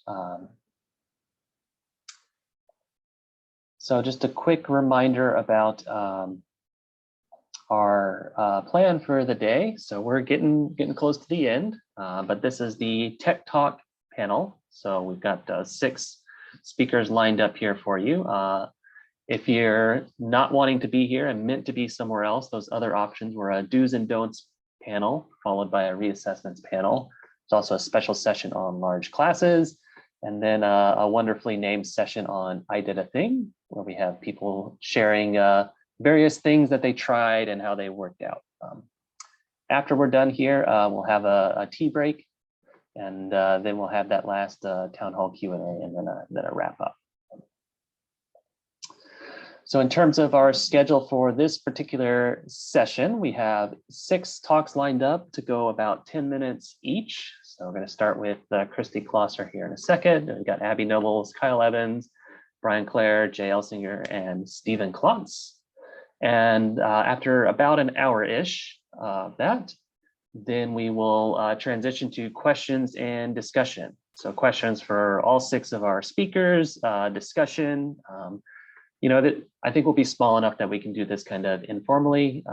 Um, so just a quick reminder about our plan for the day. So we're getting close to the end, but this is the Tech Talk panel. So we've got 6 speakers lined up here for you. If you're not wanting to be here and meant to be somewhere else, those other options were a do's and don'ts panel, followed by a reassessments panel. There's also a special session on large classes, and then a wonderfully named session on I Did a Thing, where we have people sharing various things that they tried and how they worked out. After we're done here, we'll have a tea break, and then we'll have that last town hall Q&A, and then a wrap up. So in terms of our schedule for this particular session, we have 6 talks lined up to go about 10 minutes each. So we're going to start with Christy Klosser here in a second. We've got Abby Nobles, Kyle Evans, Brian Clare, Jay Elsinger, and Stephen Klontz. And after about an hour-ish of that, then we will transition to questions and discussion. So questions for all 6 of our speakers, discussion. That I think will be small enough that we can do this kind of informally.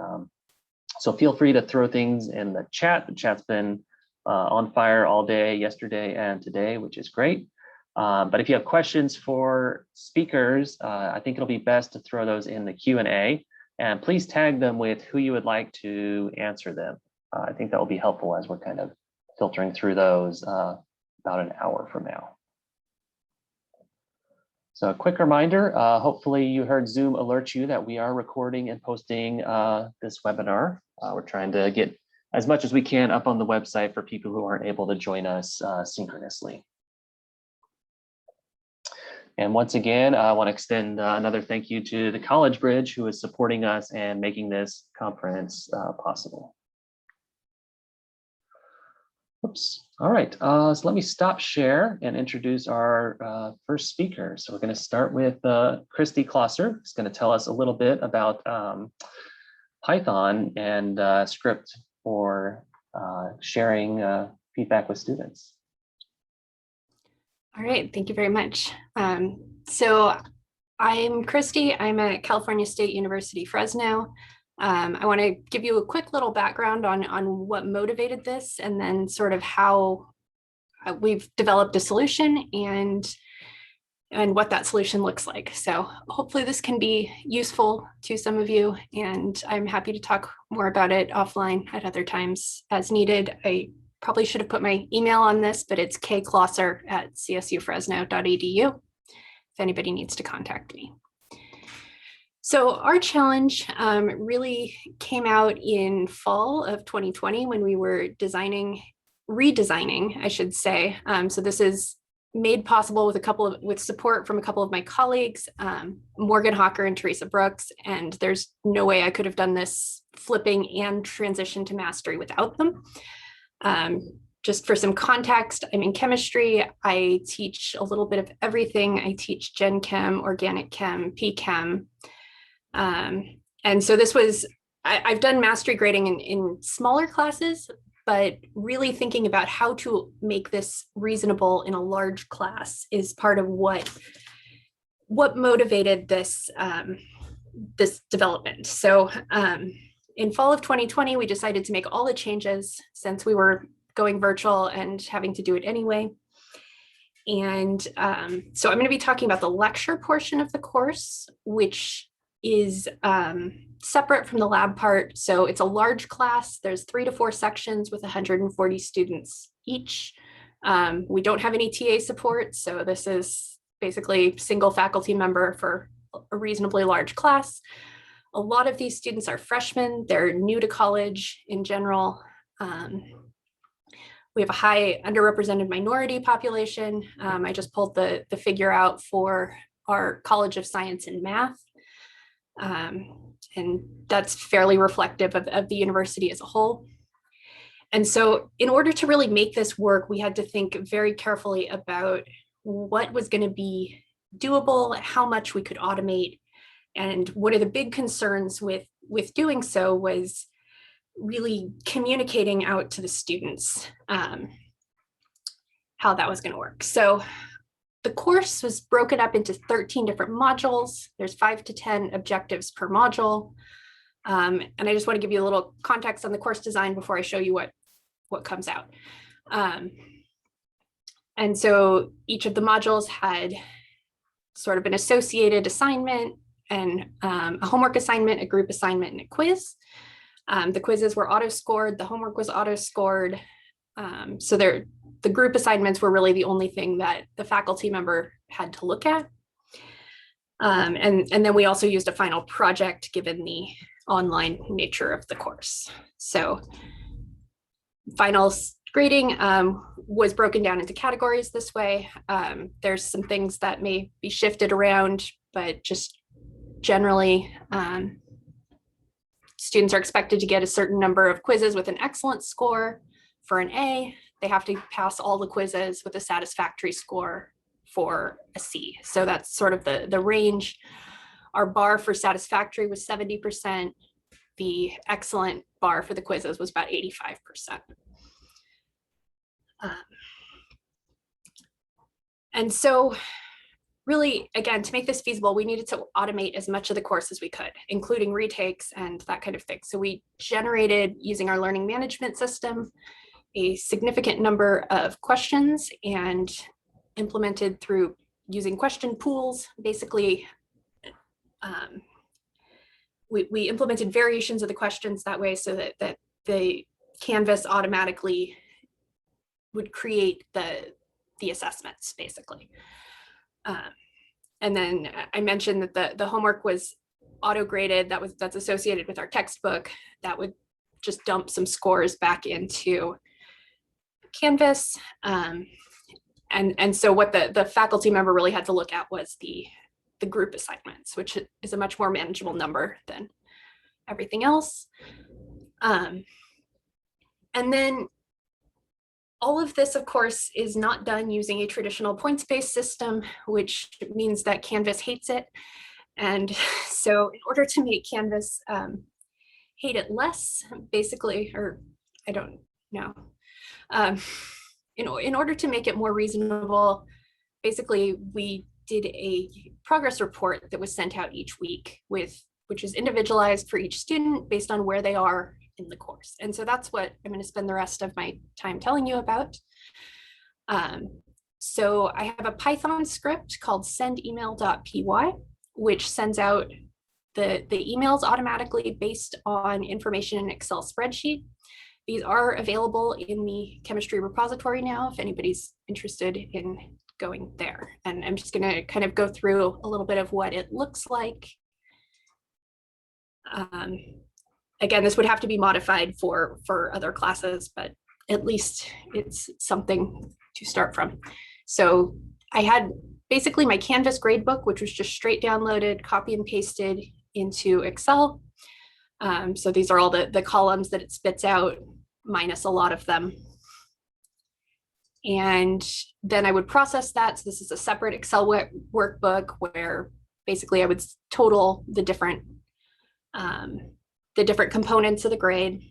So feel free to throw things in the chat. The chat's been on fire all day, yesterday and today, which is great. But if you have questions for speakers, I think it'll be best to throw those in the Q&A, and please tag them with who you would like to answer them. I think that will be helpful as we're kind of filtering through those about an hour from now. So a quick reminder, hopefully you heard Zoom alert you that we are recording and posting this webinar. We're trying to get as much as we can up on the website for people who aren't able to join us synchronously. And once again, I want to extend another thank you to the College Bridge, who is supporting us and making this conference possible. Oops. All right, so let me stop share and introduce our first speaker. So we're going to start with Christy Klosser, who's going to tell us a little bit about Python and script for sharing feedback with students. All right, thank you very much. So I'm Christy. I'm at California State University, Fresno. I want to give you a quick little background on what motivated this, and then sort of how we've developed a solution and what that solution looks like. So hopefully this can be useful to some of you, and I'm happy to talk more about it offline at other times as needed. I probably should have put my email on this, but it's kklosser@csufresno.edu if anybody needs to contact me. So our challenge really came out in fall of 2020 when we were redesigning, I should say. So this is made possible with support from a couple of my colleagues, Morgan Hawker and Teresa Brooks, and there's no way I could have done this flipping and transition to mastery without them. Just for some context, I'm in chemistry. I teach a little bit of everything. I teach Gen Chem, Organic Chem, P-Chem. And so this was, I've done mastery grading in smaller classes, but really thinking about how to make this reasonable in a large class is part of what motivated this, this development. So in fall of 2020, we decided to make all the changes since we were going virtual and having to do it anyway. And so I'm going to be talking about the lecture portion of the course, which is separate from the lab part. So it's a large class. There's 3 to 4 sections with 140 students each. We don't have any TA support. So this is basically single faculty member for a reasonably large class. A lot of these students are freshmen. They're new to college in general. We have a high underrepresented minority population. I just pulled the figure out for our College of Science and Math. And that's fairly reflective of the university as a whole. And so in order to really make this work, we had to think very carefully about what was going to be doable, how much we could automate. And one of the big concerns with doing so was how how that was going to work. So the course was broken up into 13 different modules. There's 5 to 10 objectives per module. And I just want to give you a little context on the course design before I show you what comes out. And so each of the modules had sort of an associated assignment and a homework assignment, a group assignment, and a quiz. The quizzes were auto-scored, the homework was auto-scored. So the group assignments were really the only thing that the faculty member had to look at. And then we also used a final project given the online nature of the course. So final grading was broken down into categories this way. There's some things that may be shifted around, but just generally, students are expected to get a certain number of quizzes with an excellent score. For an A, they have to pass all the quizzes with a satisfactory score for a C. So that's sort of the range. Our bar for satisfactory was 70%. The excellent bar for the quizzes was about 85%. And so really, again, to make this feasible, we needed to automate as much of the course as we could, including retakes and that kind of thing. So we generated, using our learning management system, a significant number of questions and implemented through using question pools. Basically, we implemented variations of the questions that way so that the Canvas automatically would create the assessments, basically. And then I mentioned that the homework was auto-graded. That's associated with our textbook. That would just dump some scores back into Canvas. And so what the faculty member really had to look at was the group assignments, which is a much more manageable number than everything else. And then all of this, of course, is not done using a traditional points-based system, which means that Canvas hates it. And so in order to make Canvas hate it less, basically, or I don't know, in order to make it more reasonable, basically, we did a progress report that was sent out each week which is individualized for each student based on where they are in the course. And so that's what I'm going to spend the rest of my time telling you about. So I have a Python script called sendemail.py, which sends out the emails automatically based on information in an Excel spreadsheet. These are available in the chemistry repository now, if anybody's interested in going there. And I'm just going to kind of go through a little bit of what it looks like. Again, this would have to be modified for other classes, but at least it's something to start from. So I had basically my Canvas gradebook, which was just straight downloaded, copy and pasted into Excel. So these are all the columns that it spits out, minus a lot of them. And then I would process that. So this is a separate Excel workbook where basically I would total the different components of the grade.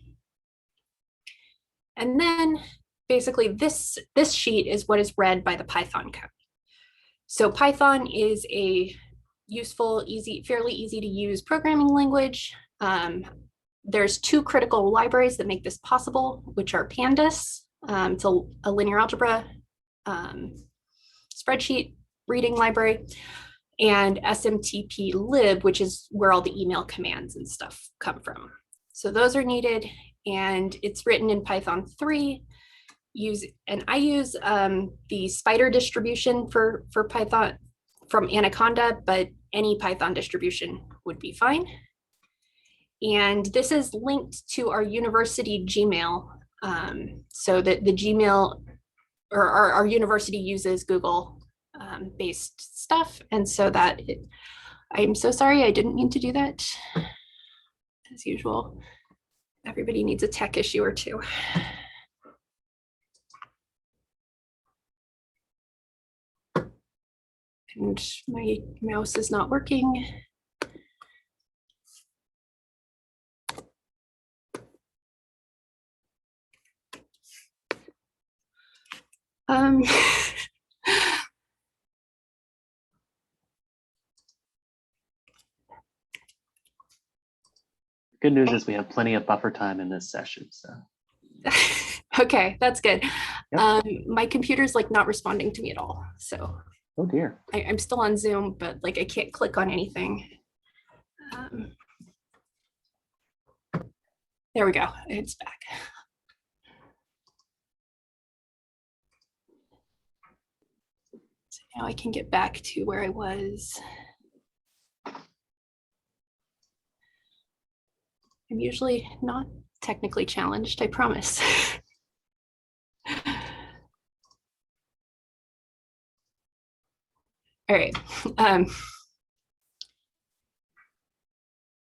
And then basically this sheet is what is read by the Python code. So Python is a useful, fairly easy to use programming language. There's two critical libraries that make this possible, which are Pandas. It's a linear algebra spreadsheet reading library, and smtplib, which is where all the email commands and stuff come from. So those are needed, and it's written in Python 3. I use the spider distribution for Python from Anaconda, but any Python distribution would be fine. And this is linked to our university Gmail, so that the Gmail, or our university uses Google based stuff. And so that I'm so sorry, I didn't mean to do that. As usual, everybody needs a tech issue or two. And my mouse is not working. Um, Good news is we have plenty of buffer time in this session. So okay, that's good. Yep. My computer's like not responding to me at all. So Oh dear. I'm still on Zoom, but like I can't click on anything. There we go. It's back. So now I can get back to where I was. I'm usually not technically challenged, I promise. All right.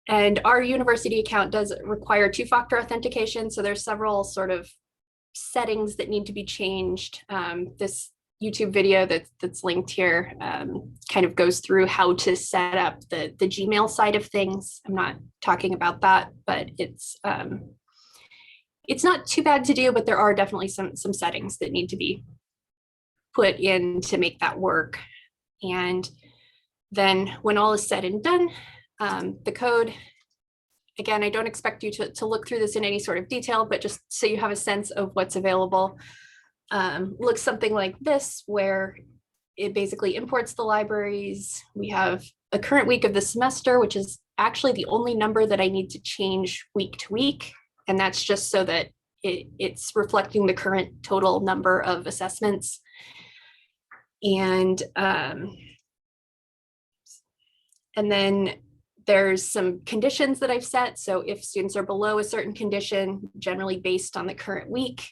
And our university account does require two-factor authentication. So there's several sort of settings that need to be changed. This YouTube video that's linked here kind of goes through how to set up the Gmail side of things. I'm not talking about that, but it's not too bad to do, but there are definitely some settings that need to be put in to make that work. And then when all is said and done, the code, again, I don't expect you to look through this in any sort of detail, but just so you have a sense of what's available, looks something like this, where it basically imports the libraries. We have a current week of the semester, which is actually the only number that I need to change week to week. And that's just so that it's reflecting the current total number of assessments. And then there's some conditions that I've set. So if students are below a certain condition, generally based on the current week,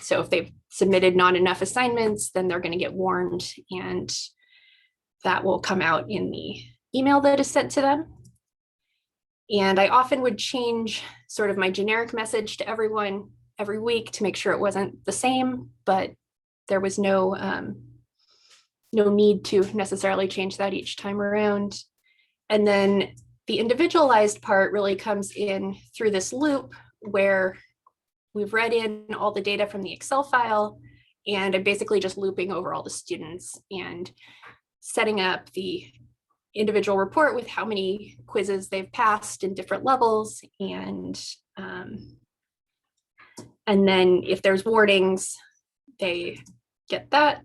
so if they've submitted not enough assignments, then they're going to get warned, and that will come out in the email that is sent to them. And I often would change sort of my generic message to everyone every week to make sure it wasn't the same, but there was no need to necessarily change that each time around. And then the individualized part really comes in through this loop where we've read in all the data from the Excel file, and I'm basically just looping over all the students and setting up the individual report with how many quizzes they've passed in different levels. And then if there's warnings, they get that.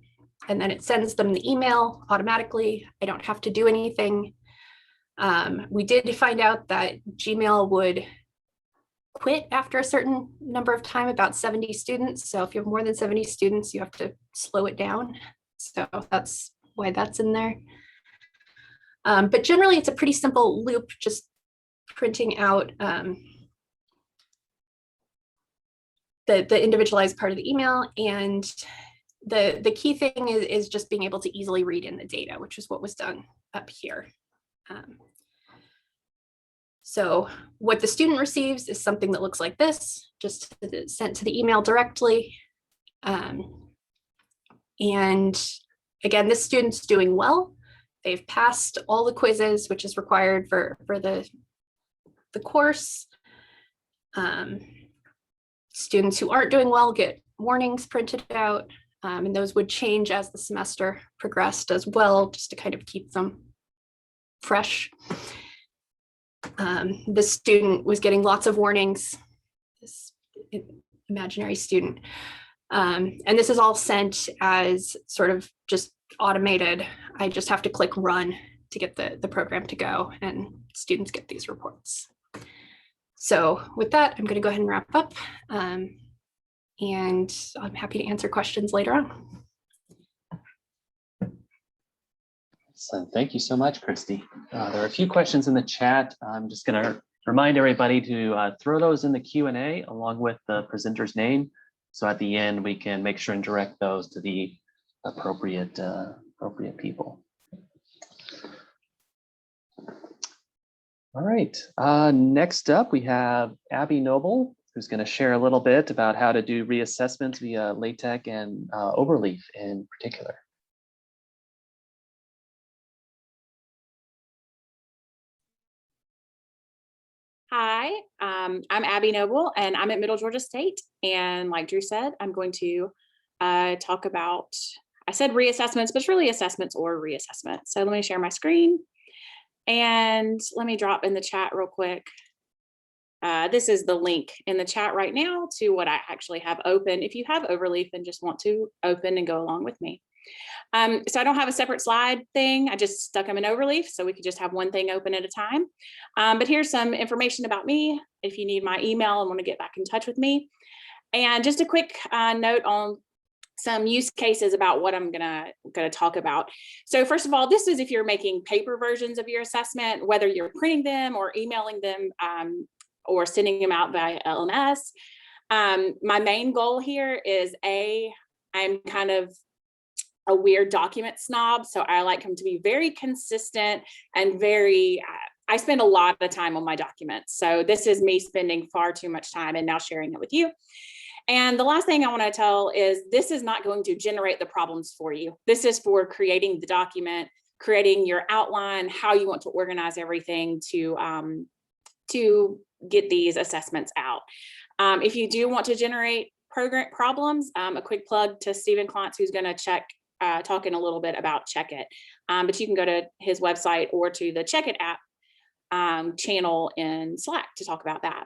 And then it sends them the email automatically. I don't have to do anything. We did find out that Gmail would quit after a certain number of time, about 70 students. So if you have more than 70 students, you have to slow it down. So that's why that's in there. But generally, it's a pretty simple loop, just printing out the individualized part of the email. And the key thing is just being able to easily read in the data, which is what was done up here. So what the student receives is something that looks like this, just sent to the email directly. And again, this student's doing well. They've passed all the quizzes, which is required for the course. Students who aren't doing well get warnings printed out, and those would change as the semester progressed as well, just to kind of keep them fresh. This student was getting lots of warnings, this imaginary student. And this is all sent as sort of just automated. I just have to click run to get the program to go, and students get these reports. So with that, I'm going to go ahead and wrap up. And I'm happy to answer questions later on. So thank you so much, Christy. There are a few questions in the chat. I'm just going to remind everybody to throw those in the Q&A along with the presenter's name. So at the end, we can make sure and direct those to the appropriate people. All right, next up we have Abby Noble, who's going to share a little bit about how to do reassessments via LaTeX and Overleaf in particular. Hi, I'm Abby Noble, and I'm at Middle Georgia State. And like Drew said, I'm going to talk about, I said reassessments, but it's really assessments or reassessments. So let me share my screen and let me drop in the chat real quick. This is the link in the chat right now to what I actually have open. If you have Overleaf and just want to open and go along with me. So I don't have a separate slide thing. I just stuck them in Overleaf so we could just have one thing open at a time. But here's some information about me if you need my email and want to get back in touch with me. And just a quick note on some use cases about what I'm gonna talk about. So first of all, this is if you're making paper versions of your assessment, whether you're printing them or emailing them or sending them out via LMS. My main goal here is I'm kind of a weird document snob, so I like them to be very consistent and very, I spend a lot of time on my documents. So this is me spending far too much time and now sharing it with you. And the last thing I want to tell is this is not going to generate the problems for you. This is for creating the document, creating your outline, how you want to organize everything to get these assessments out. If you do want to generate program problems, a quick plug to Stephen Klontz, who's going to talk in a little bit about Check It. But you can go to his website or to the Check It app channel in Slack to talk about that.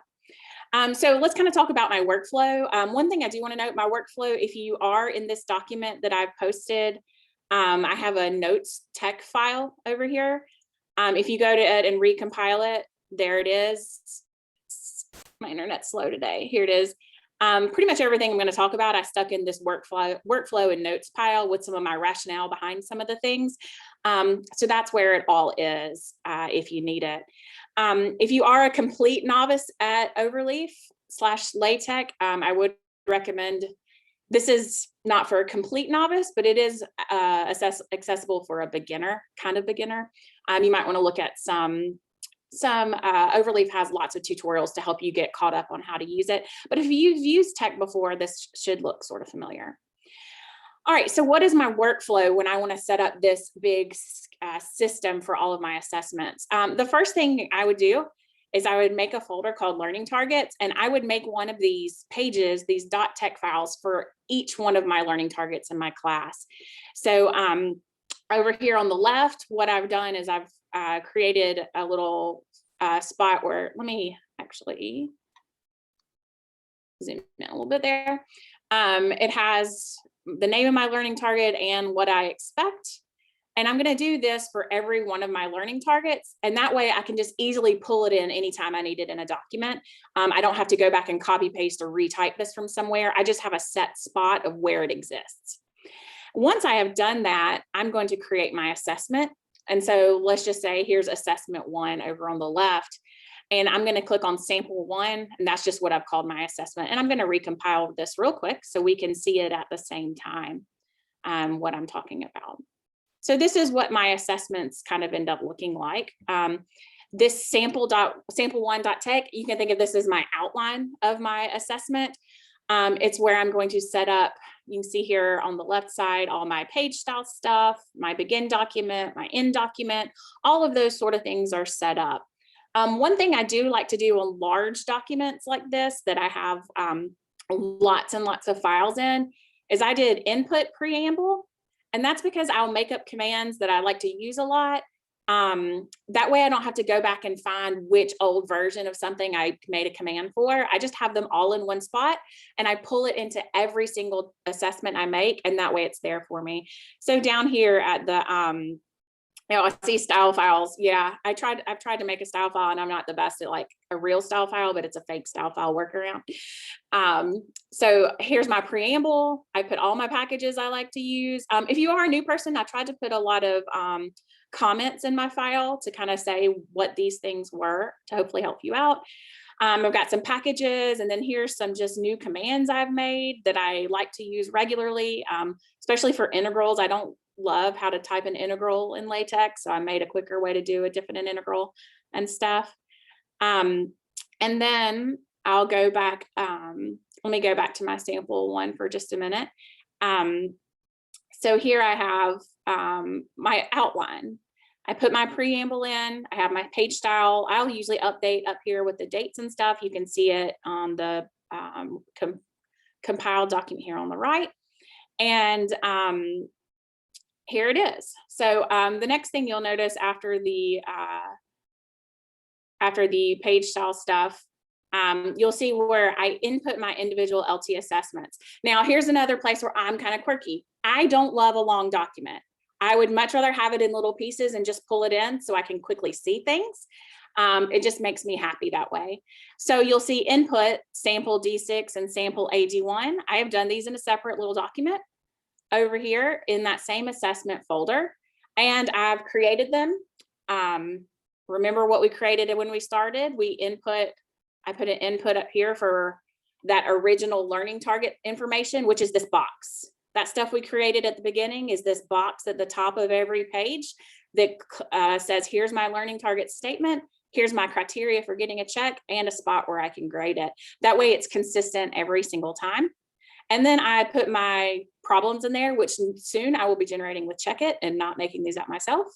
So let's kind of talk about my workflow. One thing I do want to note, my workflow, if you are in this document that I've posted, I have a notes tech file over here. If you go to it and recompile it, there it is. My internet's slow today. Here it is. Pretty much everything I'm going to talk about, I stuck in this workflow and notes pile with some of my rationale behind some of the things. So that's where it all is if you need it. If you are a complete novice at Overleaf/LaTeX, I would recommend, this is not for a complete novice, but it is accessible for a beginner, kind of beginner. You might want to look at some Overleaf has lots of tutorials to help you get caught up on how to use it. But if you've used tech before, this should look sort of familiar. All right, so what is my workflow when I want to set up this big system for all of my assessments? The first thing I would do is I would make a folder called Learning Targets, and I would make one of these pages, these .tex files for each one of my learning targets in my class. So over here on the left, what I've done is I've created a little spot where, let me actually zoom in a little bit there. It has the name of my learning target and what I expect. And I'm going to do this for every one of my learning targets. And that way I can just easily pull it in anytime I need it in a document. I don't have to go back and copy paste or retype this from somewhere. I just have a set spot of where it exists. Once I have done that, I'm going to create my assessment. And so let's just say here's assessment 1 over on the left. And I'm going to click on sample 1, and that's just what I've called my assessment. And I'm going to recompile this real quick so we can see it at the same time, what I'm talking about. So this is what my assessments kind of end up looking like. This sample1.tex, you can think of this as my outline of my assessment. It's where I'm going to set up, you can see here on the left side, all my page style stuff, my begin document, my end document, all of those sort of things are set up. One thing I do like to do on large documents like this that I have lots and lots of files in is I did input preamble. And that's because I'll make up commands that I like to use a lot. That way I don't have to go back and find which old version of something I made a command for. I just have them all in one spot and I pull it into every single assessment I make, and that way it's there for me. So down here at the I see style files. Yeah, I've tried to make a style file and I'm not the best at like a real style file, but it's a fake style file workaround. So here's my preamble. I put all my packages I like to use. If you are a new person, I tried to put a lot of comments in my file to kind of say what these things were to hopefully help you out. I've got some packages, and then here's some just new commands I've made that I like to use regularly, especially for integrals. I don't love how to type an integral in LaTeX, so I made a quicker way to do a different integral and stuff. And then I'll go back, let me go back to my sample 1 for just a minute. So here I have my outline. I put my preamble in, I have my page style. I'll usually update up here with the dates and stuff. You can see it on the compiled document here on the right. And here it is. So the next thing you'll notice after the page style stuff, you'll see where I input my individual LT assessments. Now, here's another place where I'm kind of quirky. I don't love a long document. I would much rather have it in little pieces and just pull it in so I can quickly see things. It just makes me happy that way. So you'll see input, sample D6 and sample AD1. I have done these in a separate little document over here in that same assessment folder. And I've created them. Remember what we created when we started? I put an input up here for that original learning target information, which is this box. That stuff we created at the beginning is this box at the top of every page that says, here's my learning target statement, here's my criteria for getting a check, and a spot where I can grade it. That way it's consistent every single time. And then I put my problems in there, which soon I will be generating with Check-It and not making these up myself.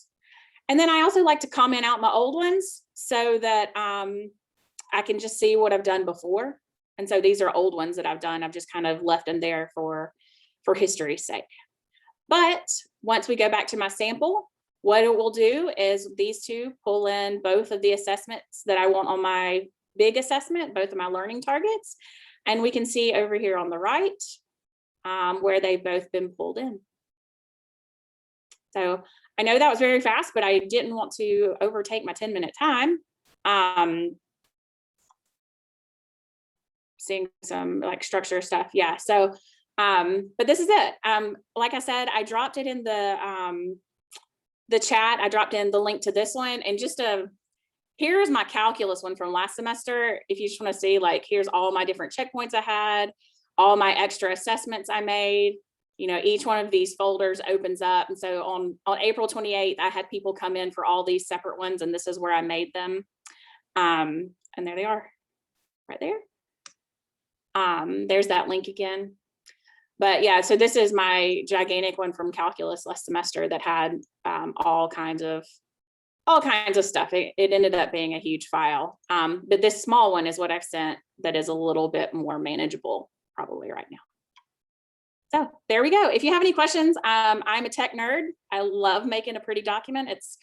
And then I also like to comment out my old ones so that I can just see what I've done before. And so these are old ones that I've done. I've just kind of left them there for history's sake. But once we go back to my sample, what it will do is these two pull in both of the assessments that I want on my big assessment, both of my learning targets. And we can see over here on the right where they've both been pulled in. So I know that was very fast, but I didn't want to overtake my 10-minute time. Seeing some like structure stuff. Yeah. So, but this is it. Like I said, I dropped it in the chat. I dropped in the link to this one, and just here's my calculus one from last semester. If you just want to see, like, here's all my different checkpoints I had, all my extra assessments I made. You know, each one of these folders opens up. And so on April 28th, I had people come in for all these separate ones, and this is where I made them. And there they are, right there. There's that link again. But yeah, so this is my gigantic one from calculus last semester that had all kinds of stuff. It ended up being a huge file. But this small one is what I've sent that is a little bit more manageable probably right now. So there we go. If you have any questions, I'm a tech nerd. I love making a pretty document. It's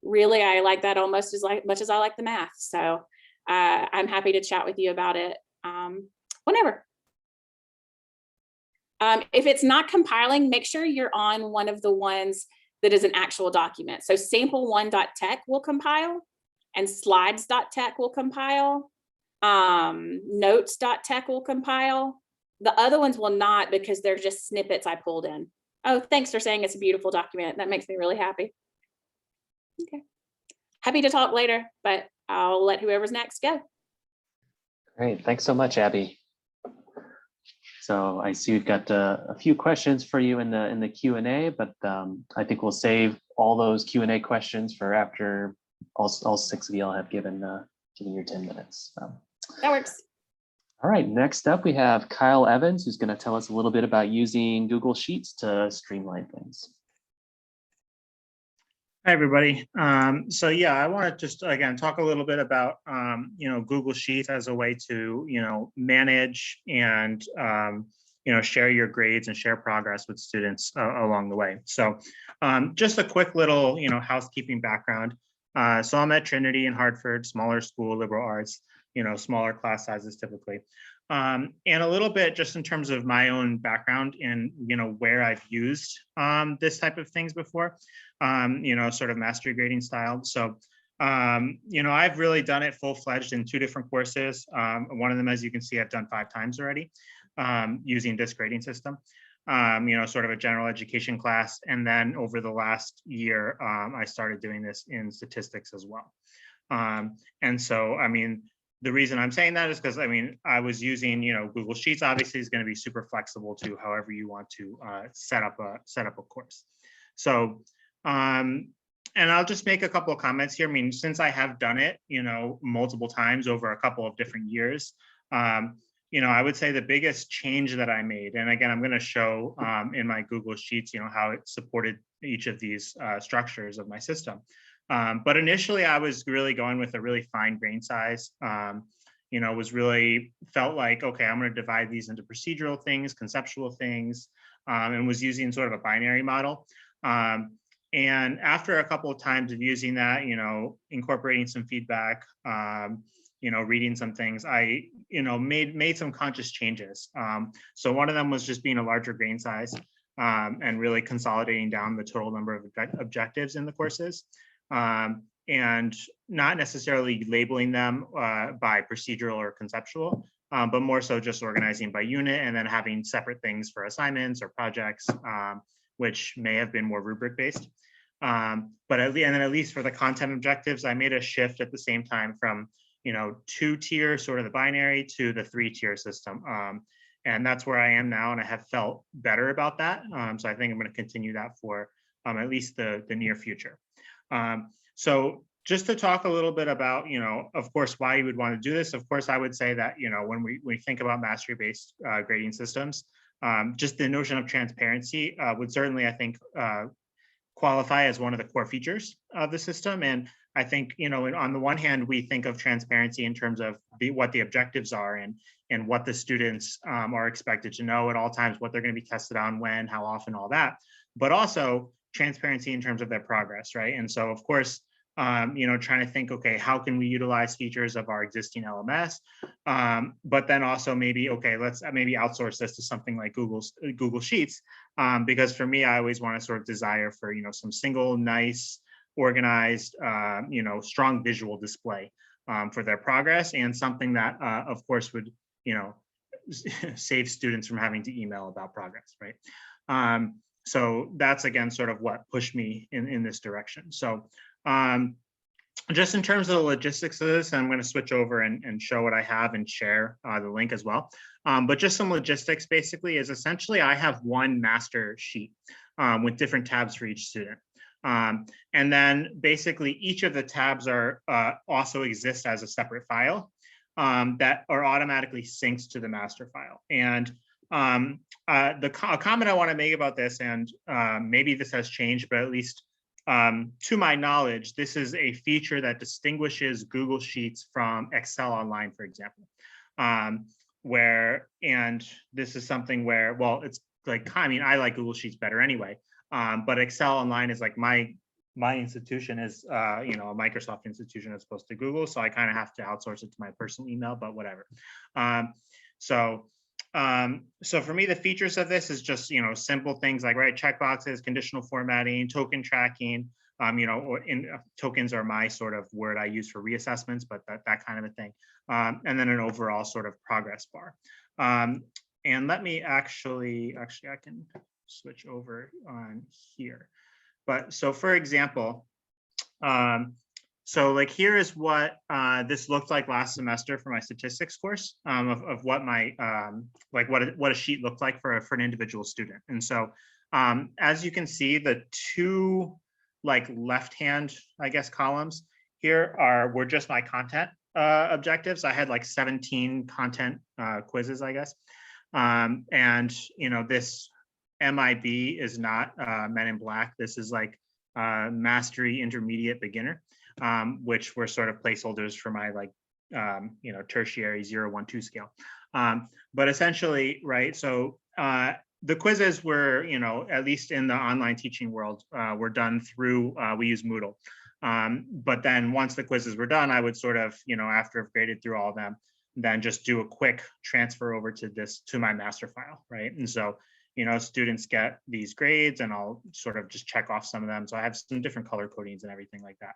really, I like that almost as much as I like the math. So I'm happy to chat with you about it whenever. If it's not compiling, make sure you're on one of the ones that is an actual document. So sample1.tech will compile, and slides.tech will compile, notes.tech will compile. The other ones will not, because they're just snippets I pulled in. Oh, thanks for saying it's a beautiful document. That makes me really happy. Okay. Happy to talk later, but I'll let whoever's next go. Great. Thanks so much, Abby. So I see we've got a few questions for you in the Q&A, but I think we'll save all those Q&A questions for after all 6 of you all have given your 10 minutes. That works. All right, next up we have Kyle Evans, who's going to tell us a little bit about using Google Sheets to streamline things. Hi, everybody. So yeah, I want to just, again, talk a little bit about, Google Sheets as a way to, manage and, share your grades and share progress with students along the way. So just a quick little, housekeeping background. So I'm at Trinity in Hartford, smaller school, liberal arts, smaller class sizes typically. And a little bit just in terms of my own background and, where I've used this type of things before, sort of mastery grading style. So, I've really done it full-fledged in 2 different courses. One of them, as you can see, I've done 5 times already using this grading system, sort of a general education class. And then over the last year, I started doing this in statistics as well. And so, the reason I'm saying that is because, I was using, Google Sheets obviously is going to be super flexible to however you want to set up a course. So, and I'll just make a couple of comments here. Since I have done it, multiple times over a couple of different years, I would say the biggest change that I made, and again, I'm going to show in my Google Sheets, how it supported each of these structures of my system. But initially, I was really going with a really fine grain size. Was really felt like, okay, I'm going to divide these into procedural things, conceptual things, and was using sort of a binary model. And after a couple of times of using that, incorporating some feedback, reading some things, I, made some conscious changes. So one of them was just being a larger grain size, and really consolidating down the total number of objectives in the courses. And not necessarily labeling them by procedural or conceptual, but more so just organizing by unit and then having separate things for assignments or projects, which may have been more rubric based. But at least for the content objectives, I made a shift at the same time from 2-tier, sort of the binary, to the 3-tier system. And that's where I am now, and I have felt better about that. So I think I'm going to continue that for at least the near future. So just to talk a little bit about, of course, why you would want to do this. Of course, I would say that, when we think about mastery-based grading systems, just the notion of transparency would certainly, I think, qualify as one of the core features of the system. And I think, on the one hand, we think of transparency in terms of what the objectives are and what the students are expected to know at all times, what they're going to be tested on, when, how often, all that, but also transparency in terms of their progress, right? And so, of course, trying to think, okay, how can we utilize features of our existing LMS? But then also maybe, okay, let's maybe outsource this to something like Google Sheets, because for me, I always want to sort of desire for, some single, nice, organized, strong visual display for their progress, and something that, of course, would, save students from having to email about progress, right? So that's, again, sort of what pushed me in this direction. So just in terms of the logistics of this, I'm going to switch over and show what I have and share the link as well. But just some logistics basically is essentially I have one master sheet with different tabs for each student. And then basically each of the tabs are also exist as a separate file that are automatically synced to the master file. And a comment I want to make about this, and maybe this has changed, but at least to my knowledge, this is a feature that distinguishes Google Sheets from Excel Online, for example, and this is something where, well, it's like, I mean, I like Google Sheets better anyway, but Excel Online is like my institution is, a Microsoft institution as opposed to Google. So I kind of have to outsource it to my personal email, but whatever. So for me, the features of this is just, simple things like, right, checkboxes, conditional formatting, token tracking, tokens are my sort of word I use for reassessments, but that kind of a thing. And then an overall sort of progress bar. And let me actually I can switch over on here. But so for example, so like here is what this looked like last semester for my statistics course of what my what a sheet looked like for an individual student. And so as you can see, the two like left-hand, I guess, columns here were just my content objectives. I had like 17 content quizzes, I guess. And this MIB is not Men in Black. This is like mastery intermediate beginner. Which were sort of placeholders for my like, tertiary 0, 1, 2 scale. But essentially, right, so the quizzes were, at least in the online teaching world, were done through, we use Moodle. But then once the quizzes were done, I would sort of, after I've graded through all of them, then just do a quick transfer over to my master file, right? And so, students get these grades and I'll sort of just check off some of them. So I have some different color codings and everything like that.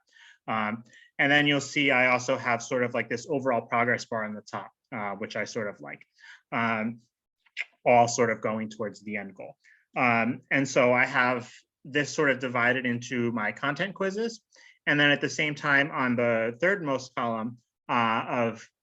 And then you'll see I also have sort of like this overall progress bar on the top, which I sort of like, all sort of going towards the end goal. And so I have this sort of divided into my content quizzes. And then at the same time on the third most column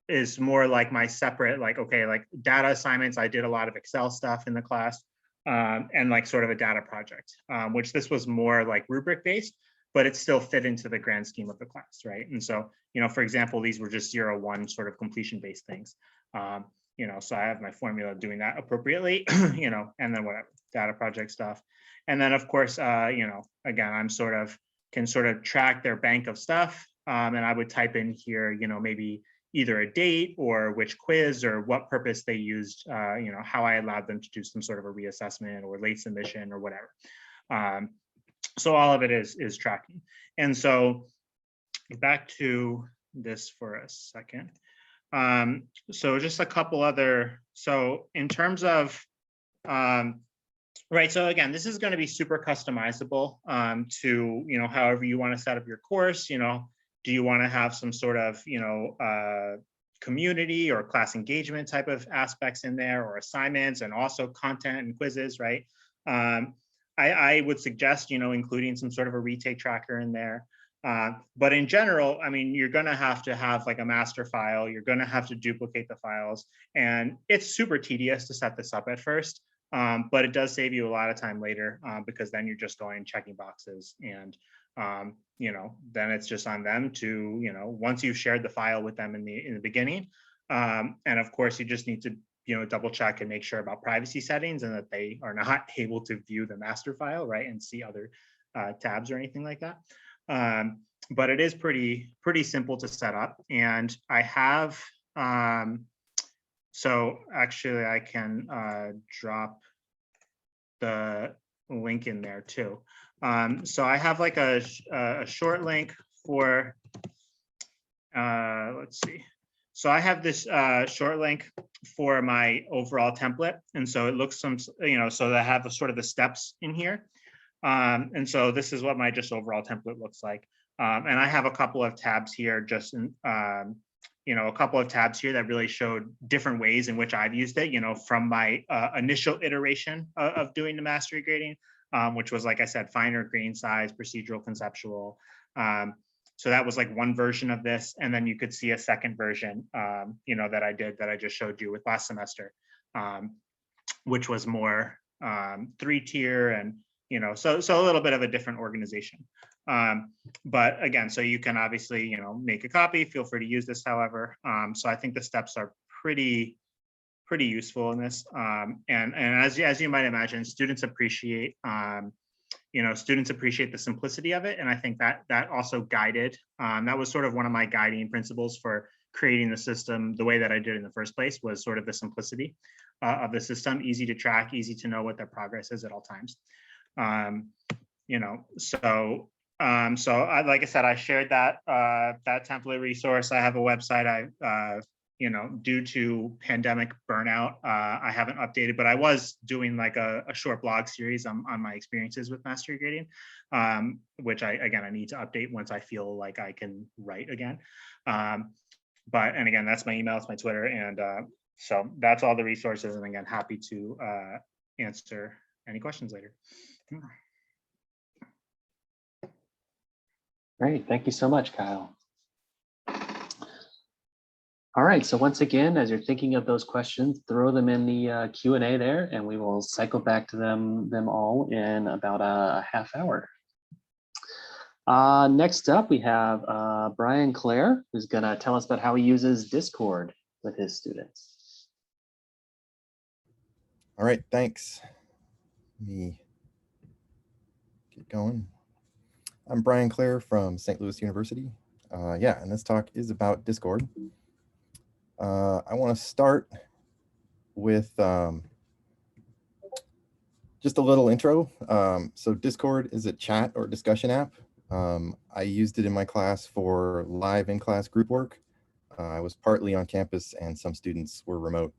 is more like my separate, like, okay, like data assignments. I did a lot of Excel stuff in the class. And like sort of a data project, which this was more like rubric based, but it still fit into the grand scheme of the class, right? And so, for example, these were just 0, 1 sort of completion based things. So I have my formula doing that appropriately, and then whatever, data project stuff. And then of course, again, I'm can track their bank of stuff. And I would type in here, maybe, either a date or which quiz or what purpose they used, how I allowed them to do some sort of a reassessment or late submission or whatever. So all of it is tracking. And so back to this for a second. So just a couple other, so in terms of, right, so again, this is going to be super customizable to, however you want to set up your course. Do you want to have some sort of, community or class engagement type of aspects in there, or assignments, and also content and quizzes, right? I would suggest, including some sort of a retake tracker in there. But in general, I mean, you're going to have like a master file. You're going to have to duplicate the files. And it's super tedious to set this up at first, but it does save you a lot of time later because then you're just going checking boxes. And, then it's just on them to, once you've shared the file with them in the beginning. And of course, you just need to double check and make sure about privacy settings and that they are not able to view the master file, right, and see other tabs or anything like that. But it is pretty simple to set up. And I have, so actually I can drop the link in there too. So I have like a short link for, let's see. So I have this short link for my overall template. And so it looks so that I have sort of the steps in here. And so this is what my just overall template looks like. And I have a couple of tabs here, just in, a couple of tabs here that really showed different ways in which I've used it, from my initial iteration of doing the mastery grading, which was, like I said, finer grain size, procedural, conceptual. So that was like one version of this. And then you could see a second version, that I just showed you with last semester, which was more 3-tier and, so a little bit of a different organization. But again, so you can obviously, make a copy, feel free to use this, however. So I think the steps are pretty useful in this. And as you might imagine, students appreciate, students appreciate the simplicity of it. And I think that also guided, that was sort of one of my guiding principles for creating the system the way that I did in the first place, was sort of the simplicity of the system, easy to track, easy to know what their progress is at all times. So like I said, I shared that template resource. I have a website. Due to pandemic burnout, I haven't updated, but I was doing like a short blog series on my experiences with mastery grading, which I need to update once I feel like I can write again. And again, that's my email, it's my Twitter, and so that's all the resources. And again, happy to answer any questions later. Great, thank you so much, Kyle. All right, so once again, as you're thinking of those questions, throw them in the Q&A there, and we will cycle back to them all in about a half hour. Next up, we have Brian Clare, who's gonna tell us about how he uses Discord with his students. All right, thanks. Let me get going. I'm Brian Clare from St. Louis University. And this talk is about Discord. I want to start with just a little intro. So Discord is a chat or discussion app. I used it in my class for live in-class group work. I was partly on campus and some students were remote.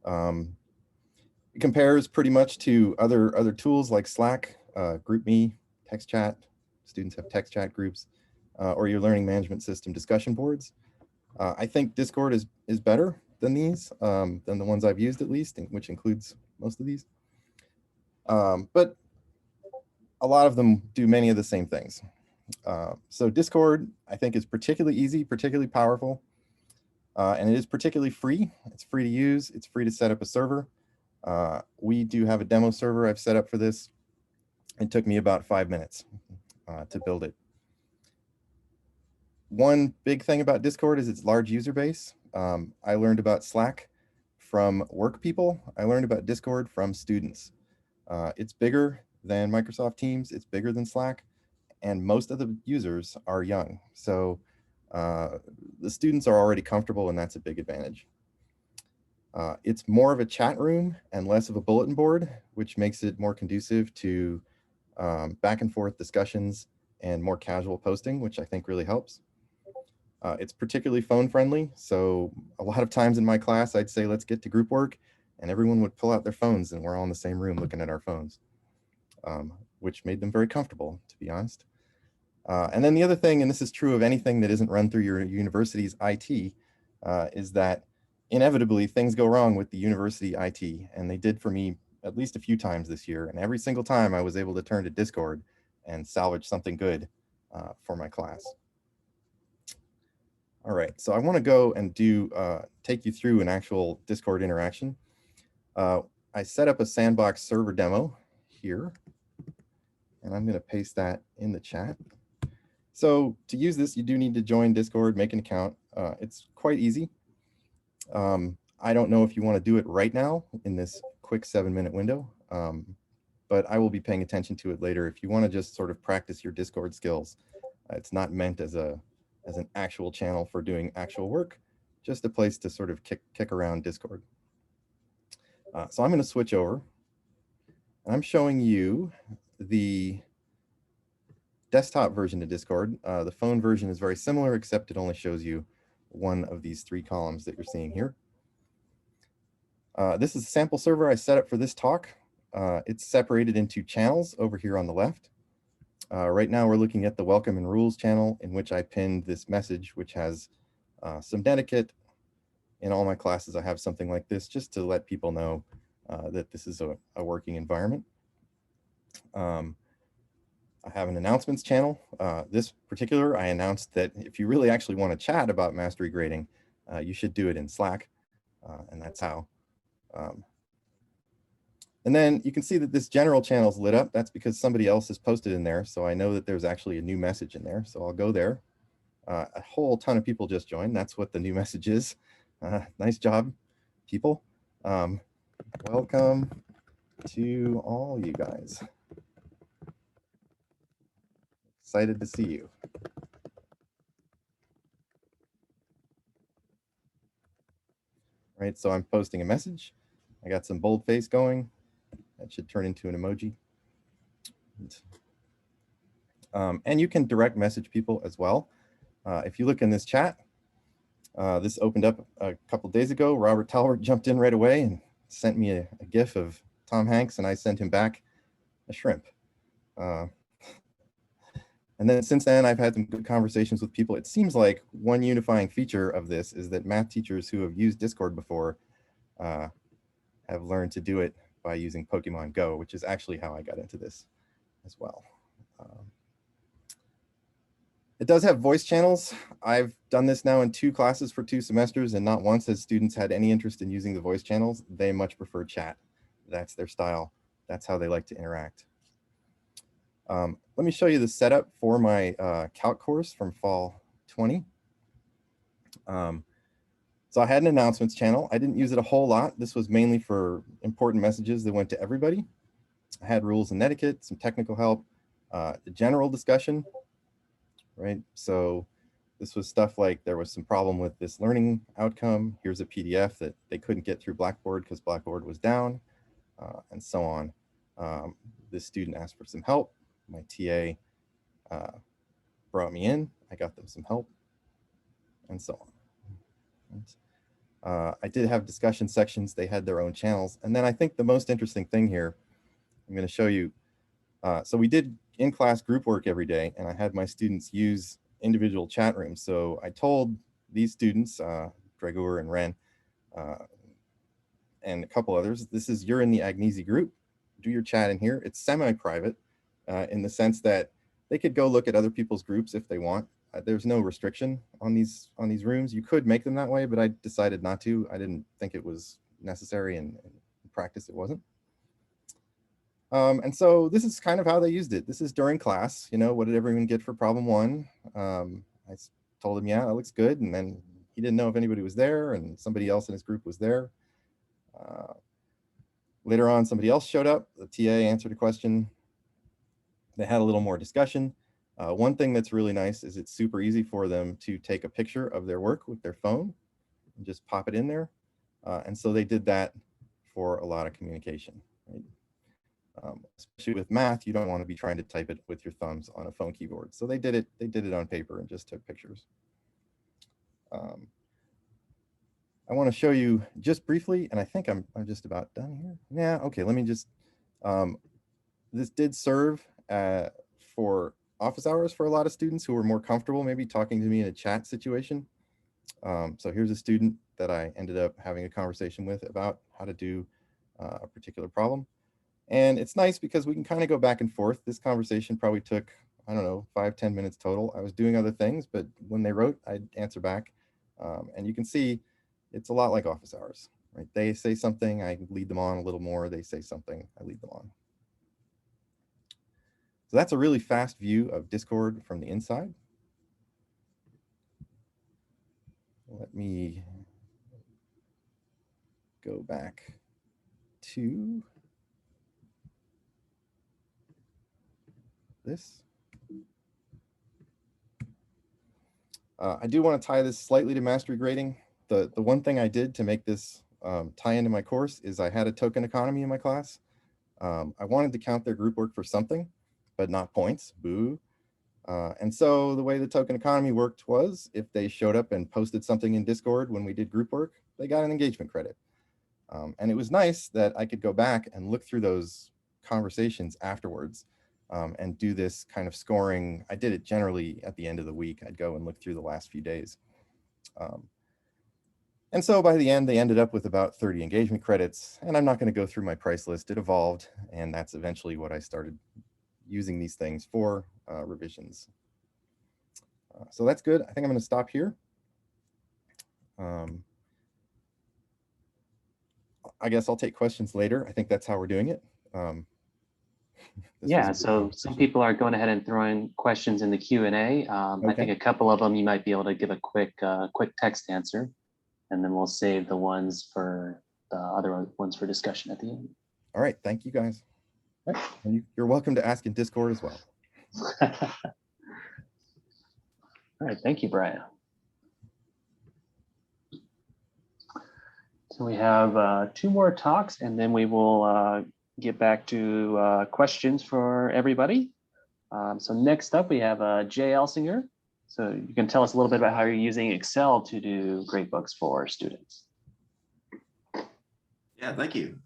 It compares pretty much to other tools like Slack, GroupMe, text chat. Students have text chat groups, or your learning management system discussion boards. I think Discord is better than these, than the ones I've used at least, which includes most of these. But a lot of them do many of the same things. So Discord, I think, is particularly easy, particularly powerful, and it is particularly free. It's free to use. It's free to set up a server. We do have a demo server I've set up for this. It took me about 5 minutes to build it. One big thing about Discord is its large user base. I learned about Slack from work people. I learned about Discord from students. It's bigger than Microsoft Teams. It's bigger than Slack, and most of the users are young. So the students are already comfortable, and that's a big advantage. It's more of a chat room and less of a bulletin board, which makes it more conducive to back and forth discussions and more casual posting, which I think really helps. It's particularly phone friendly. So a lot of times in my class, I'd say, let's get to group work, and everyone would pull out their phones and we're all in the same room looking at our phones, which made them very comfortable, to be honest. And then the other thing, and this is true of anything that isn't run through your university's IT, is that inevitably things go wrong with the university IT, and they did for me at least a few times this year. And every single time I was able to turn to Discord and salvage something good for my class. All right, so I want to go and take you through an actual Discord interaction. I set up a sandbox server demo here, and I'm going to paste that in the chat. So to use this, you do need to join Discord, make an account. It's quite easy. I don't know if you want to do it right now in this quick 7-minute window, but I will be paying attention to it later. If you want to just sort of practice your Discord skills, it's not meant as an actual channel for doing actual work, just a place to sort of kick around Discord. So I'm going to switch over. I'm showing you the desktop version of Discord. The phone version is very similar, except it only shows you one of these 3 columns that you're seeing here. This is a sample server I set up for this talk. It's separated into channels over here on the left. Right now we're looking at the welcome and rules channel, in which I pinned this message, which has some etiquette. In all my classes, I have something like this just to let people know that this is a working environment. I have an announcements channel. This particular, I announced that if you really actually want to chat about mastery grading, you should do it in Slack, and that's how. And then you can see that this general channel is lit up. That's because somebody else has posted in there, so I know that there's actually a new message in there. So I'll go there. A whole ton of people just joined. That's what the new message is. Nice job, people. Welcome to all you guys. Excited to see you. Right, so I'm posting a message. I got some boldface going. That should turn into an emoji. And you can direct message people as well. If you look in this chat, this opened up a couple days ago. Robert Talbert jumped in right away and sent me a GIF of Tom Hanks, and I sent him back a shrimp. And then since then, I've had some good conversations with people. It seems like one unifying feature of this is that math teachers who have used Discord before have learned to do it by using Pokemon Go, which is actually how I got into this as well. It does have voice channels. I've done this now in 2 classes for 2 semesters, and not once has students had any interest in using the voice channels. They much prefer chat. That's their style. That's how they like to interact. Let me show you the setup for my calc course from fall 20. So I had an announcements channel. I didn't use it a whole lot. This was mainly for important messages that went to everybody. I had rules and etiquette, some technical help, the general discussion, right? So this was stuff like there was some problem with this learning outcome. Here's a PDF that they couldn't get through Blackboard because Blackboard was down, and so on. This student asked for some help. My TA brought me in. I got them some help, and so on. I did have discussion sections. They had their own channels. And then I think the most interesting thing here, I'm going to show you. So we did in-class group work every day, and I had my students use individual chat rooms. So I told these students, Gregor and Ren, and a couple others, you're in the Agnesi group. Do your chat in here. It's semi-private in the sense that they could go look at other people's groups if they want. There's no restriction on these rooms. You could make them that way, but I decided not to. I didn't think it was necessary, and in practice it wasn't. And so this is kind of how they used it. This is during class. You know, what did everyone get for problem 1? I told him, yeah, that looks good. And then he didn't know if anybody was there, and somebody else in his group was there. Later on, somebody else showed up. The TA answered a question. They had a little more discussion. One thing that's really nice is it's super easy for them to take a picture of their work with their phone and just pop it in there. And so they did that for a lot of communication, right? Especially with math, you don't want to be trying to type it with your thumbs on a phone keyboard. So they did it on paper and just took pictures. I want to show you just briefly, and I think I'm just about done here. Yeah, okay, let me just, this did serve for office hours for a lot of students who were more comfortable maybe talking to me in a chat situation. So here's a student that I ended up having a conversation with about how to do a particular problem. And it's nice because we can kind of go back and forth. This conversation probably took, I don't know, 5-10 minutes total. I was doing other things, but when they wrote, I'd answer back. And you can see it's a lot like office hours, right? They say something, I lead them on a little more. They say something, I lead them on. So that's a really fast view of Discord from the inside. Let me go back to this. I do want to tie this slightly to mastery grading. The one thing I did to make this tie into my course is I had a token economy in my class. I wanted to count their group work for something, but not points, boo. And so the way the token economy worked was if they showed up and posted something in Discord when we did group work, they got an engagement credit. And it was nice that I could go back and look through those conversations afterwards and do this kind of scoring. I did it generally at the end of the week. I'd go and look through the last few days. And so by the end, they ended up with about 30 engagement credits. And I'm not going to go through my price list. It evolved. And that's eventually what I started using these things for revisions. So that's good. I think I'm going to stop here. I guess I'll take questions later. I think that's how we're doing it. Yeah, so some people are going ahead and throwing questions in the Q&A. I think a couple of them you might be able to give a quick text answer, and then we'll save the ones for the other ones for discussion at the end. All right, thank you guys. And you're welcome to ask in Discord as well. All right, thank you, Brian. So we have 2 more talks, and then we will get back to questions for everybody. So next up, we have Jay Elsinger. So you can tell us a little bit about how you're using Excel to do gradebooks for students. Yeah, thank you.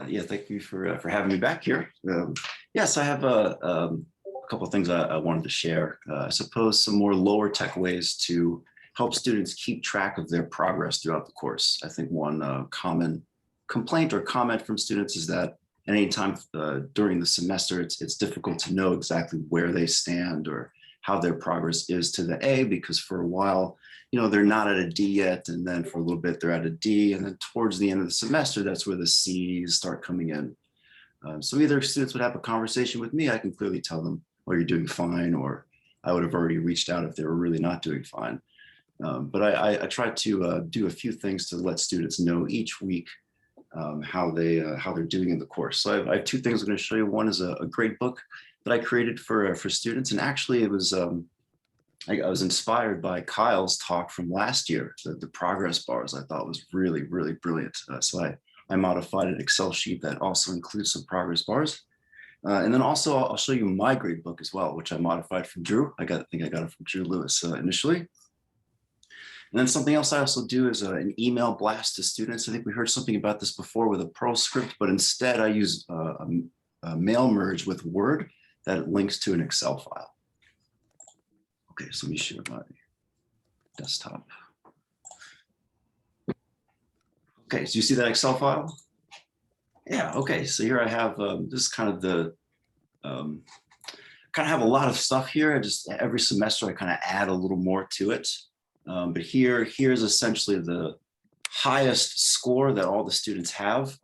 Yeah, thank you for having me back here. Yes, I have a couple of things I wanted to share. I suppose some more lower tech ways to help students keep track of their progress throughout the course. I think one common complaint or comment from students is that at any time during the semester, it's difficult to know exactly where they stand or how their progress is to the A, because for a while, they're not at a D yet, and then for a little bit, they're at a D, and then towards the end of the semester, that's where the C's start coming in. So either students would have a conversation with me, I can clearly tell them, oh, you're doing fine, or I would have already reached out if they were really not doing fine. But I try to do a few things to let students know each week how they're doing in the course. So I have 2 things I'm going to show you. One is a grade book that I created for students, and actually it was I was inspired by Kyle's talk from last year. The progress bars I thought was really, really brilliant. So I modified an Excel sheet that also includes some progress bars. And then also I'll show you my grade book as well, which I modified from Drew. I think I got it from Drew Lewis initially. And then something else I also do is an email blast to students. I think we heard something about this before with a Perl script, but instead I use a mail merge with Word that links to an Excel file. Okay, so let me share my desktop. Okay, so you see that Excel file? Yeah, okay, so here I have, this is kind of the, kind of have a lot of stuff here. Every semester I kind of add a little more to it. But here's essentially the highest score that all the students have.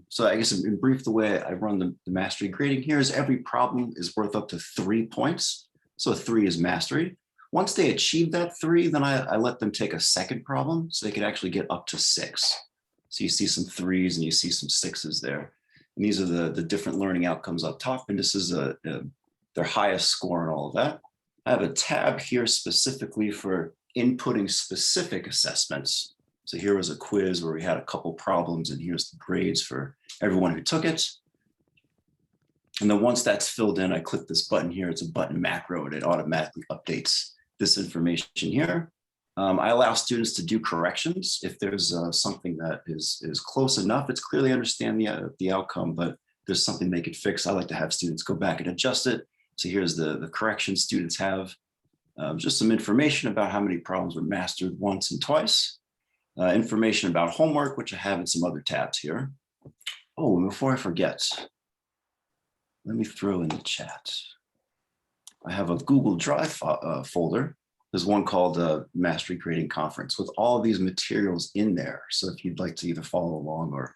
So I guess in brief, the way I run the mastery grading here is every problem is worth up to 3 points. So 3 is mastery. Once they achieve that 3, then I let them take a second problem so they can actually get up to 6. So you see some 3s and you see some 6s there. And these are the different learning outcomes up top. And this is their highest score and all of that. I have a tab here specifically for inputting specific assessments. So here was a quiz where we had a couple problems, and here's the grades for everyone who took it. And then once that's filled in, I click this button here. It's a button macro, and it automatically updates this information here. I allow students to do corrections if there's something that is close enough. It's clearly understand the outcome, but there's something they could fix. I like to have students go back and adjust it. So here's the corrections students have. Just some information about how many problems were mastered once and twice. Information about homework, which I have in some other tabs here. Oh, and before I forget, let me throw in the chat. I have a Google Drive folder. There's one called Mastery Grading Conference with all of these materials in there. So if you'd like to either follow along or,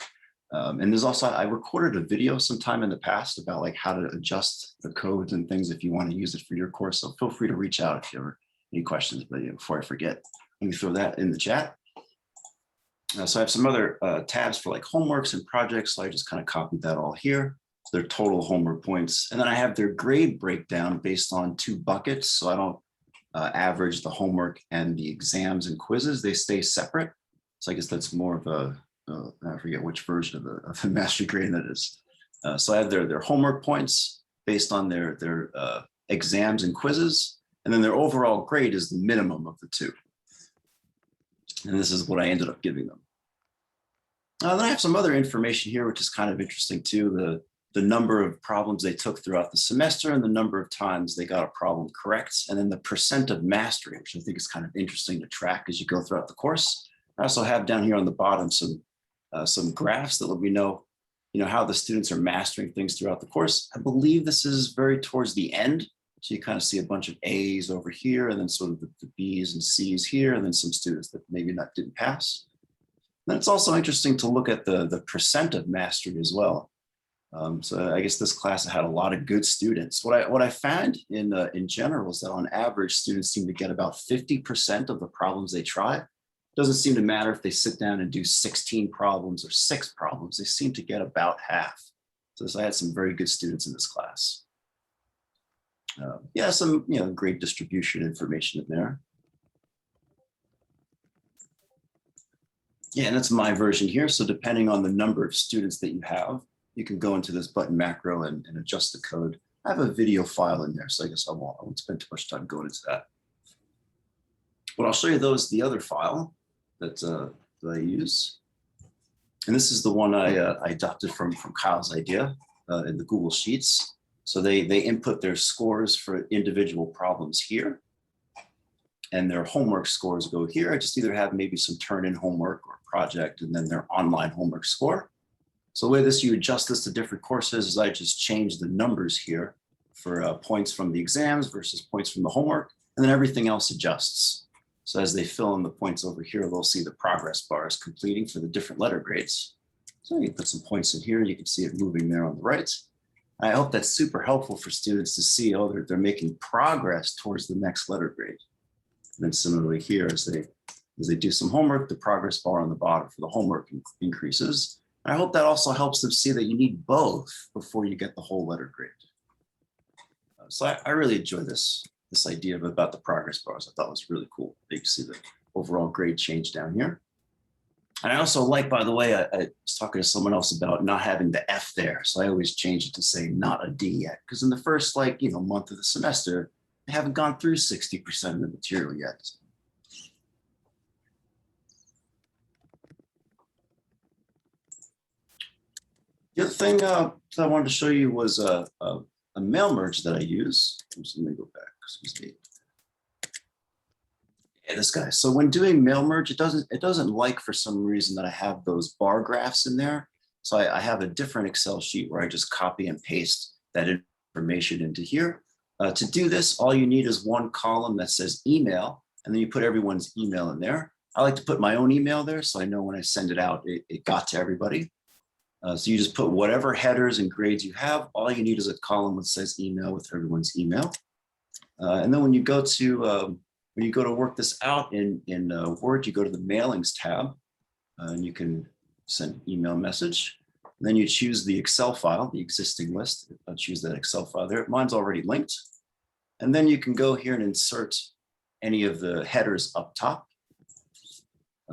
and there's also, I recorded a video sometime in the past about like how to adjust the codes and things if you want to use it for your course. So feel free to reach out if you have any questions. But yeah, before I forget, let me throw that in the chat. So I have some other tabs for like homeworks and projects. So I just kind of copied that all here. So their total homework points. And then I have their grade breakdown based on 2 buckets. So I don't average the homework and the exams and quizzes. They stay separate. So I guess that's more of a, I forget which version of the mastery grading that is. So I have their homework points based on their exams and quizzes. And then their overall grade is the minimum of the 2. And this is what I ended up giving them. Then I have some other information here, which is kind of interesting too. The number of problems they took throughout the semester and the number of times they got a problem correct. And then the percent of mastery, which I think is kind of interesting to track as you go throughout the course. I also have down here on the bottom some graphs that let me know, how the students are mastering things throughout the course. I believe this is very towards the end. So you kind of see a bunch of A's over here and then sort of the B's and C's here, and then some students that maybe didn't pass. Then it's also interesting to look at the percent of mastery as well. So I guess this class had a lot of good students. What I found in general is that on average, students seem to get about 50% of the problems they try. It doesn't seem to matter if they sit down and do 16 problems or 6 problems. They seem to get about half. So I had some very good students in this class. Yeah, some great distribution information in there. Yeah, and that's my version here. So depending on the number of students that you have, you can go into this button macro and adjust the code. I have a video file in there, so I guess I won't spend too much time going into that. But I'll show you the other file that I use. And this is the one I adopted from Kyle's idea in the Google Sheets. So they input their scores for individual problems here. And their homework scores go here. I just either have maybe some turn-in homework or project, and then their online homework score. So the way you adjust this to different courses is I just change the numbers here for points from the exams versus points from the homework, and then everything else adjusts. So as they fill in the points over here, they'll see the progress bars completing for the different letter grades. So you put some points in here, you can see it moving there on the right. I hope that's super helpful for students to see, oh, they're making progress towards the next letter grade. And then similarly here, as they do some homework, the progress bar on the bottom for the homework increases. And I hope that also helps them see that you need both before you get the whole letter grade. So I really enjoy this idea about the progress bars. I thought it was really cool. You can see the overall grade change down here. And I also like, by the way, I was talking to someone else about not having the F there. So I always change it to say not a D yet. Because in the first month of the semester, they haven't gone through 60% of the material yet. The other thing that I wanted to show you was a mail merge that I use. Let me go back. Excuse me. Yeah, this guy. So when doing mail merge, it doesn't like for some reason that I have those bar graphs in there. So I have a different Excel sheet where I just copy and paste that information into here. To do this, all you need is one column that says email, and then you put everyone's email in there. I like to put my own email there so I know when I send it out, it got to everybody. So you just put whatever headers and grades you have. All you need is a column that says email with everyone's email. And then when you go to work this out in Word, you go to the mailings tab, and you can send email message. Then you choose the Excel file, the existing list. I'll choose that Excel file there. Mine's already linked. And then you can go here and insert any of the headers up top.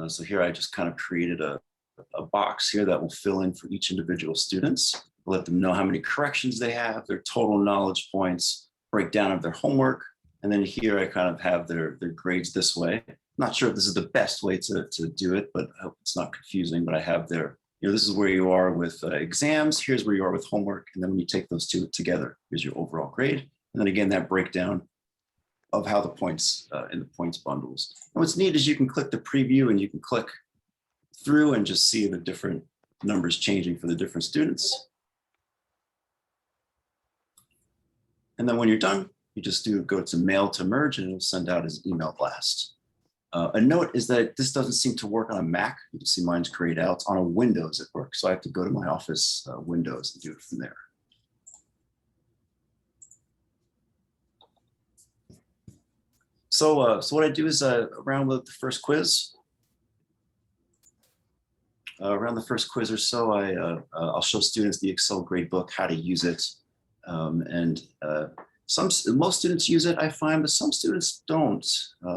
So here I just kind of created a box here that will fill in for each individual students, let them know how many corrections they have, their total knowledge points, breakdown of their homework. And then here I kind of have their grades this way. I'm not sure if this is the best way to do it, but I hope it's not confusing, but I have their, this is where you are with exams, here's where you are with homework. And then when you take those two together, here's your overall grade. And then again, that breakdown of how the points in the points bundles. And what's neat is you can click the preview and you can click through and just see the different numbers changing for the different students. And then when you're done, you just go to mail to merge and it'll send out as email blast. A note is that this doesn't seem to work on a Mac. You can see mine's grayed out. On a Windows it works. So I have to go to my Office Windows and do it from there. So what I do is around the first quiz. Around the first quiz or so, I'll show students the Excel gradebook, how to use it. Most students use it, I find, but some students don't.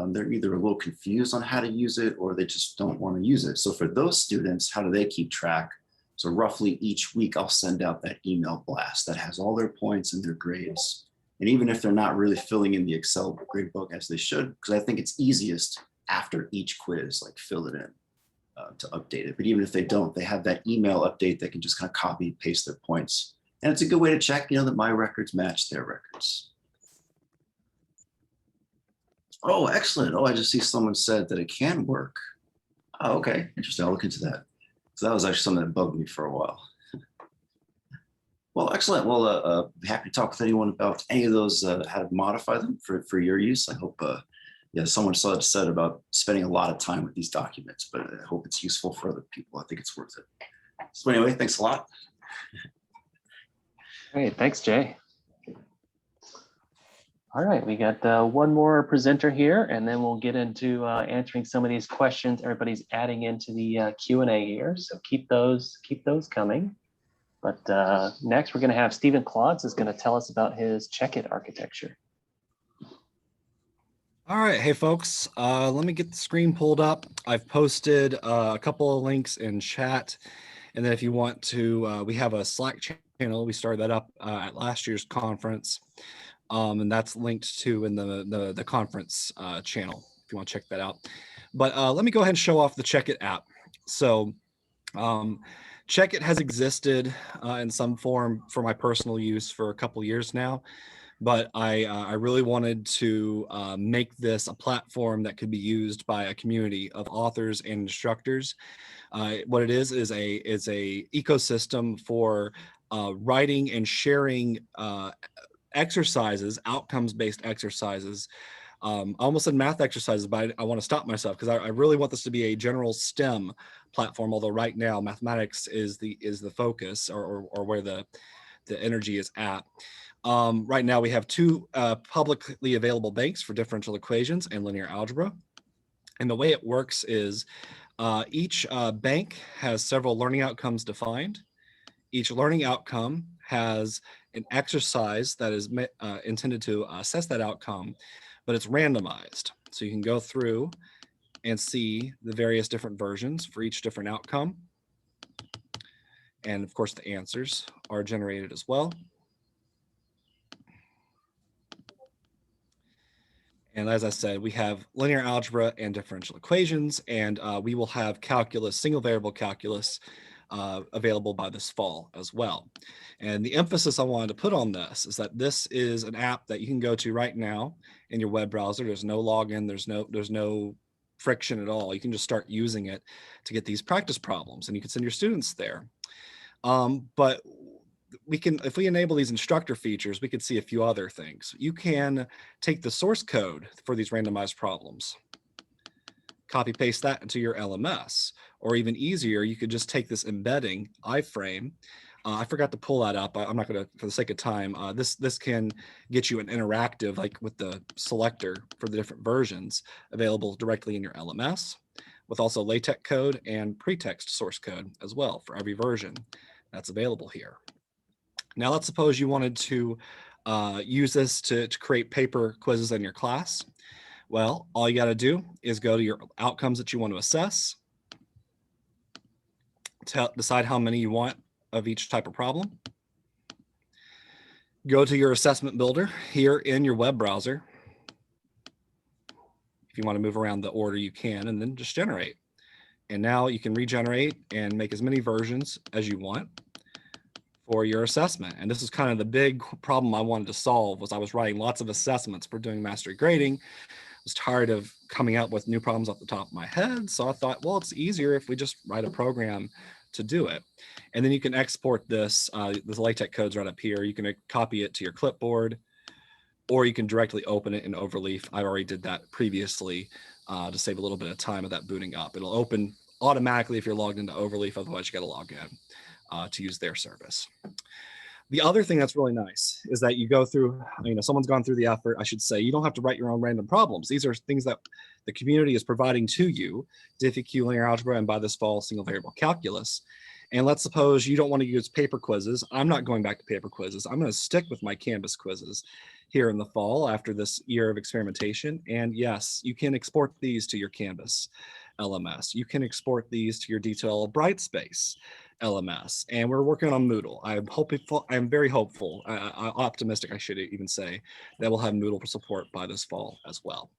They're either a little confused on how to use it or they just don't want to use it. So for those students, how do they keep track? So roughly each week, I'll send out that email blast that has all their points and their grades. And even if they're not really filling in the Excel gradebook as they should, because I think it's easiest after each quiz, like fill it in to update it. But even if they don't, they have that email update. They can just kind of copy, paste their points. And it's a good way to check, that my records match their records. Oh, excellent. Oh, I just see someone said that it can work. Oh, okay, interesting. I'll look into that. So that was actually something that bugged me for a while. Well, excellent. Well, happy to talk with anyone about any of those, how to modify them for your use. I hope, someone said about spending a lot of time with these documents, but I hope it's useful for other people. I think it's worth it. So anyway, thanks a lot. Great, thanks, Jay. All right, we got one more presenter here, and then we'll get into answering some of these questions everybody's adding into the Q&A here. So keep those coming. But next, we're going to have Stephen Claudes is going to tell us about his Check-It architecture. All right, hey folks, let me get the screen pulled up. I've posted a couple of links in chat, and then if you want to, we have a Slack channel. We started that up at last year's conference, and that's linked to in the conference channel if you want to check that out. But let me go ahead and show off the Check-It app. So Check-It has existed in some form for my personal use for a couple years now, but I really wanted to make this a platform that could be used by a community of authors and instructors. What it is a ecosystem for writing and sharing exercises, outcomes-based exercises. I almost said math exercises, but I want to stop myself because I really want this to be a general STEM platform. Although right now mathematics is the focus or where the energy is at. Right now we have two publicly available banks for differential equations and linear algebra. And the way it works is each bank has several learning outcomes defined. Each learning outcome has an exercise that is intended to assess that outcome, but it's randomized. So you can go through and see the various different versions for each different outcome. And of course, the answers are generated as well. And as I said, we have linear algebra and differential equations, and we will have calculus, single variable calculus, available by this fall as well. And the emphasis I wanted to put on this is that this is an app that you can go to right now in your web browser. There's no login, there's no friction at all. You can just start using it to get these practice problems, and you can send your students there. But we can, if we enable these instructor features, we could see a few other things. You can take the source code for these randomized problems, copy paste that into your LMS, or even easier, you could just take this embedding iframe. I forgot to pull that up. I'm not going to, for the sake of time, this can get you an interactive, like with the selector for the different versions available directly in your LMS, with also LaTeX code and pretext source code as well for every version. that's available here. Now, let's suppose you wanted to use this to create paper quizzes in your class. Well, all you got to do is go to your outcomes that you want to assess, decide how many you want of each type of problem. Go to your assessment builder here in your web browser. If you want to move around the order, you can, and then just generate. And now you can regenerate and make as many versions as you want for your assessment. And this is kind of the big problem I wanted to solve. Was I was writing lots of assessments for doing mastery grading. I was tired of coming up with new problems off the top of my head. So I thought, well, it's easier if we just write a program to do it. And then you can export this, this LaTeX code's right up here. You can copy it to your clipboard, or you can directly open it in Overleaf. I already did that previously to save a little bit of time of that booting up. It'll open automatically if you're logged into Overleaf, otherwise you got to log in to use their service. The other thing that's really nice is that you go through, someone's gone through the effort, I should say. You don't have to write your own random problems. These are things that the community is providing to you, DiffyQ, linear algebra, and by this fall, single variable calculus. And let's suppose you don't want to use paper quizzes. I'm not going back to paper quizzes. I'm going to stick with my Canvas quizzes here in the fall after this year of experimentation. And yes, you can export these to your Canvas LMS. You can export these to your detailed Brightspace LMS, and we're working on Moodle. I'm very hopeful, optimistic, I should even say, that we'll have Moodle support by this fall as well.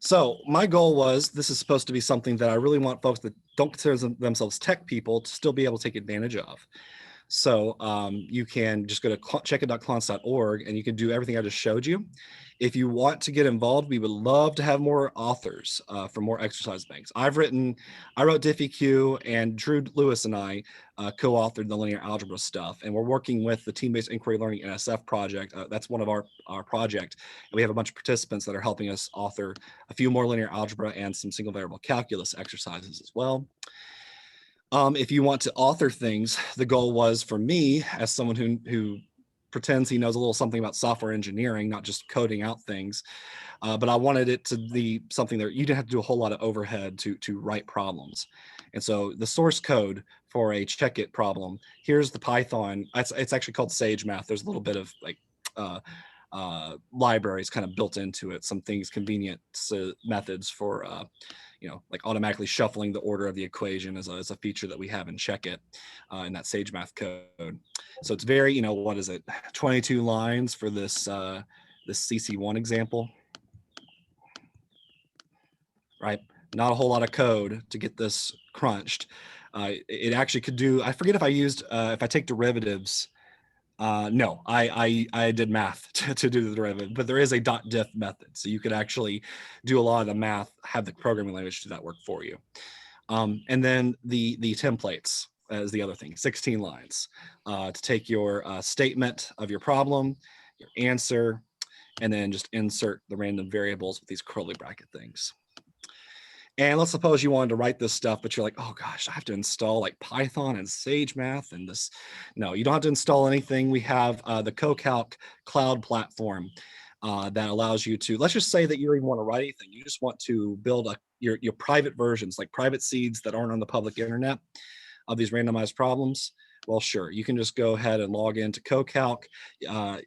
So my goal was, this is supposed to be something that I really want folks that don't consider themselves tech people to still be able to take advantage of. So you can just go to checkit.clonce.org and you can do everything I just showed you. If you want to get involved, we would love to have more authors for more exercise banks. I wrote DiffyQ, and Drew Lewis and I co-authored the linear algebra stuff. And we're working with the Team-Based Inquiry Learning NSF project. That's one of our project. And we have a bunch of participants that are helping us author a few more linear algebra and some single variable calculus exercises as well. If you want to author things, the goal was for me, as someone who pretends he knows a little something about software engineering, not just coding out things, but I wanted it to be something that you didn't have to do a whole lot of overhead to write problems. And so the source code for a check it problem, here's the Python. It's actually called Sage Math. There's a little bit of like libraries kind of built into it, some things, convenient methods for like automatically shuffling the order of the equation as a feature that we have in Checkit in that Sage Math code. So it's very, what is it, 22 lines for this this CC1 example, right? Not a whole lot of code to get this crunched. It actually could do, I forget if I used, if I take derivatives, no, I did math to do the derivative, but there is a .diff method. So you could actually do a lot of the math, have the programming language do that work for you. And then the templates is the other thing, 16 lines to take your statement of your problem, your answer, and then just insert the random variables with these curly bracket things. And let's suppose you wanted to write this stuff, but you're like, oh gosh, I have to install like Python and Sage Math and this. No, you don't have to install anything. We have the CoCalc cloud platform that allows you to, let's just say that you don't even want to write anything. You just want to build your private versions, like private seeds that aren't on the public internet of these randomized problems. Well, sure, you can just go ahead and log into CoCalc.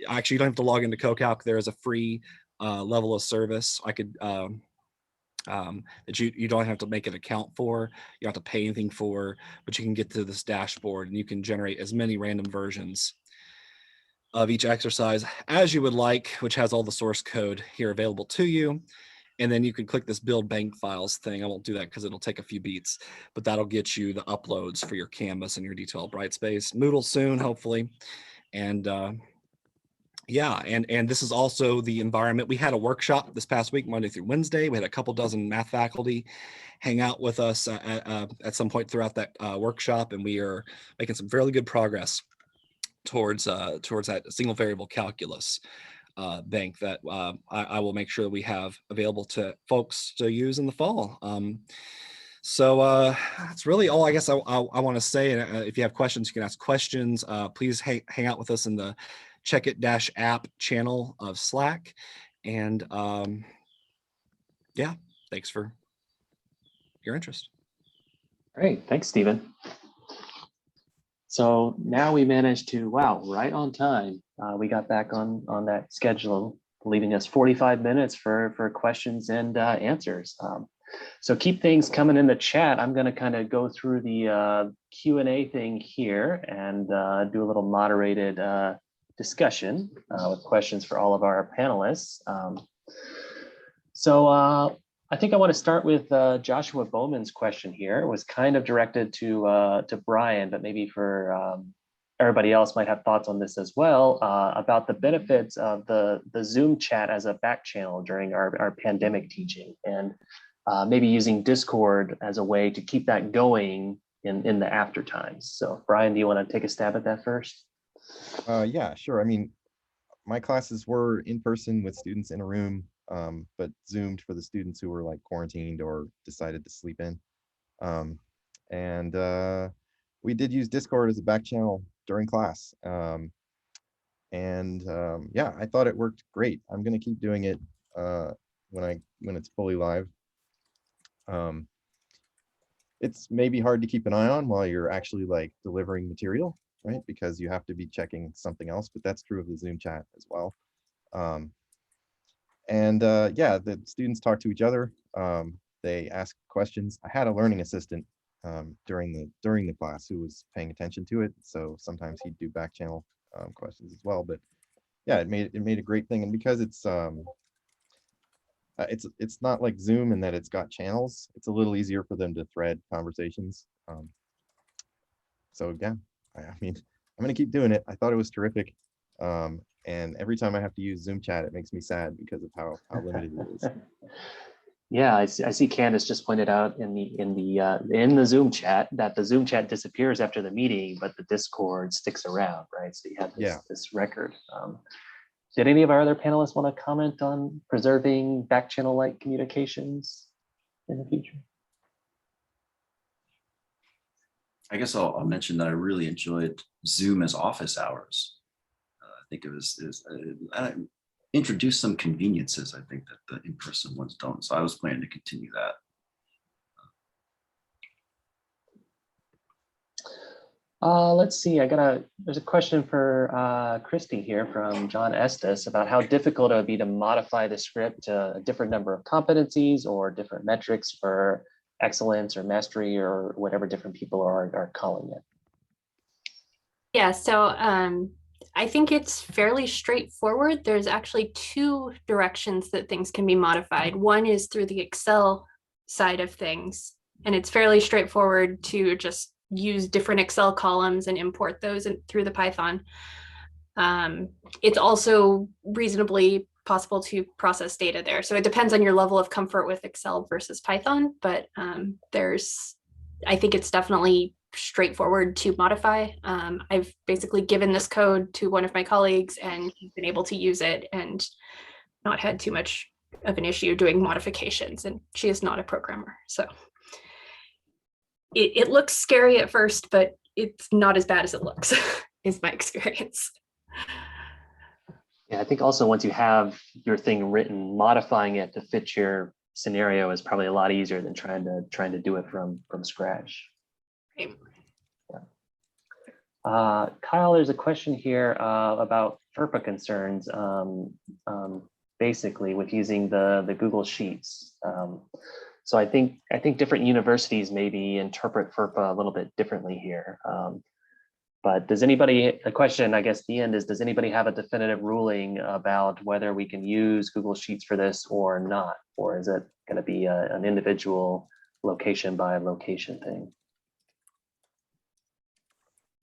Actually, you don't have to log into CoCalc. There is a free level of service. I could that you don't have to make an account for, you don't have to pay anything for, but you can get to this dashboard and you can generate as many random versions of each exercise as you would like, which has all the source code here available to you. And then you can click this build bank files thing. I won't do that because it'll take a few beats, but that'll get you the uploads for your Canvas and your detailed Brightspace. Moodle soon, hopefully. And yeah, and this is also the environment. We had a workshop this past week, Monday through Wednesday. We had a couple dozen math faculty hang out with us at some point throughout that workshop, and we are making some fairly good progress towards that single variable calculus bank that I will make sure that we have available to folks to use in the fall. So that's really all I guess I want to say. And if you have questions, you can ask questions. Please hang out with us in the Checkit-app channel of Slack. And yeah, thanks for your interest. Great, thanks, Stephen. So now we managed to, wow, right on time. We got back on that schedule, leaving us 45 minutes for questions and answers. So keep things coming in the chat. I'm going to kind of go through the Q&A thing here and do a little moderated discussion with questions for all of our panelists. So I think I want to start with Joshua Bowman's question here. It was kind of directed to Brian, but maybe for everybody else might have thoughts on this as well, about the benefits of the Zoom chat as a back channel during our pandemic teaching, and maybe using Discord as a way to keep that going in the after times. So Brian, do you want to take a stab at that first? Yeah, sure. I mean, my classes were in person with students in a room, but Zoomed for the students who were like quarantined or decided to sleep in. And we did use Discord as a back channel during class. Yeah, I thought it worked great. I'm going to keep doing it when it's fully live. It's maybe hard to keep an eye on while you're actually like delivering material, right? Because you have to be checking something else, but that's true of the Zoom chat as well. Yeah, the students talk to each other. They ask questions. I had a learning assistant during the class who was paying attention to it. So sometimes he'd do back channel questions as well. But yeah, it made a great thing. And because it's not like Zoom in that it's got channels, it's a little easier for them to thread conversations. So yeah, I mean, I'm gonna keep doing it. I thought it was terrific. And every time I have to use Zoom chat, it makes me sad because of how limited it is. Yeah, I see Candace just pointed out in the Zoom chat that the Zoom chat disappears after the meeting, but the Discord sticks around, right? So you have this record. Did any of our other panelists want to comment on preserving back channel-like communications in the future? I guess I'll mention that I really enjoyed Zoom as office hours. I think it introduced some conveniences, I think, that the in-person ones don't. So I was planning to continue that. Let's see, there's a question for Christy here from John Estes about how difficult it would be to modify the script to a different number of competencies or different metrics for excellence or mastery or whatever different people are calling it. Yeah, so I think it's fairly straightforward. There's actually two directions that things can be modified. One is through the Excel side of things, and it's fairly straightforward to just use different Excel columns and import those through the Python. It's also reasonably possible to process data there. So it depends on your level of comfort with Excel versus Python, but I think it's definitely straightforward to modify. I've basically given this code to one of my colleagues and he's been able to use it and not had too much of an issue doing modifications, and she is not a programmer. So it looks scary at first, but it's not as bad as it looks, is my experience. Yeah, I think also once you have your thing written, modifying it to fit your scenario is probably a lot easier than trying to do it from scratch. Right. Yeah. Kyle, there's a question here about FERPA concerns, basically with using the Google Sheets. So I think different universities maybe interpret FERPA a little bit differently here. But the question, I guess, at the end is, does anybody have a definitive ruling about whether we can use Google Sheets for this or not? Or is it going to be an individual location by location thing?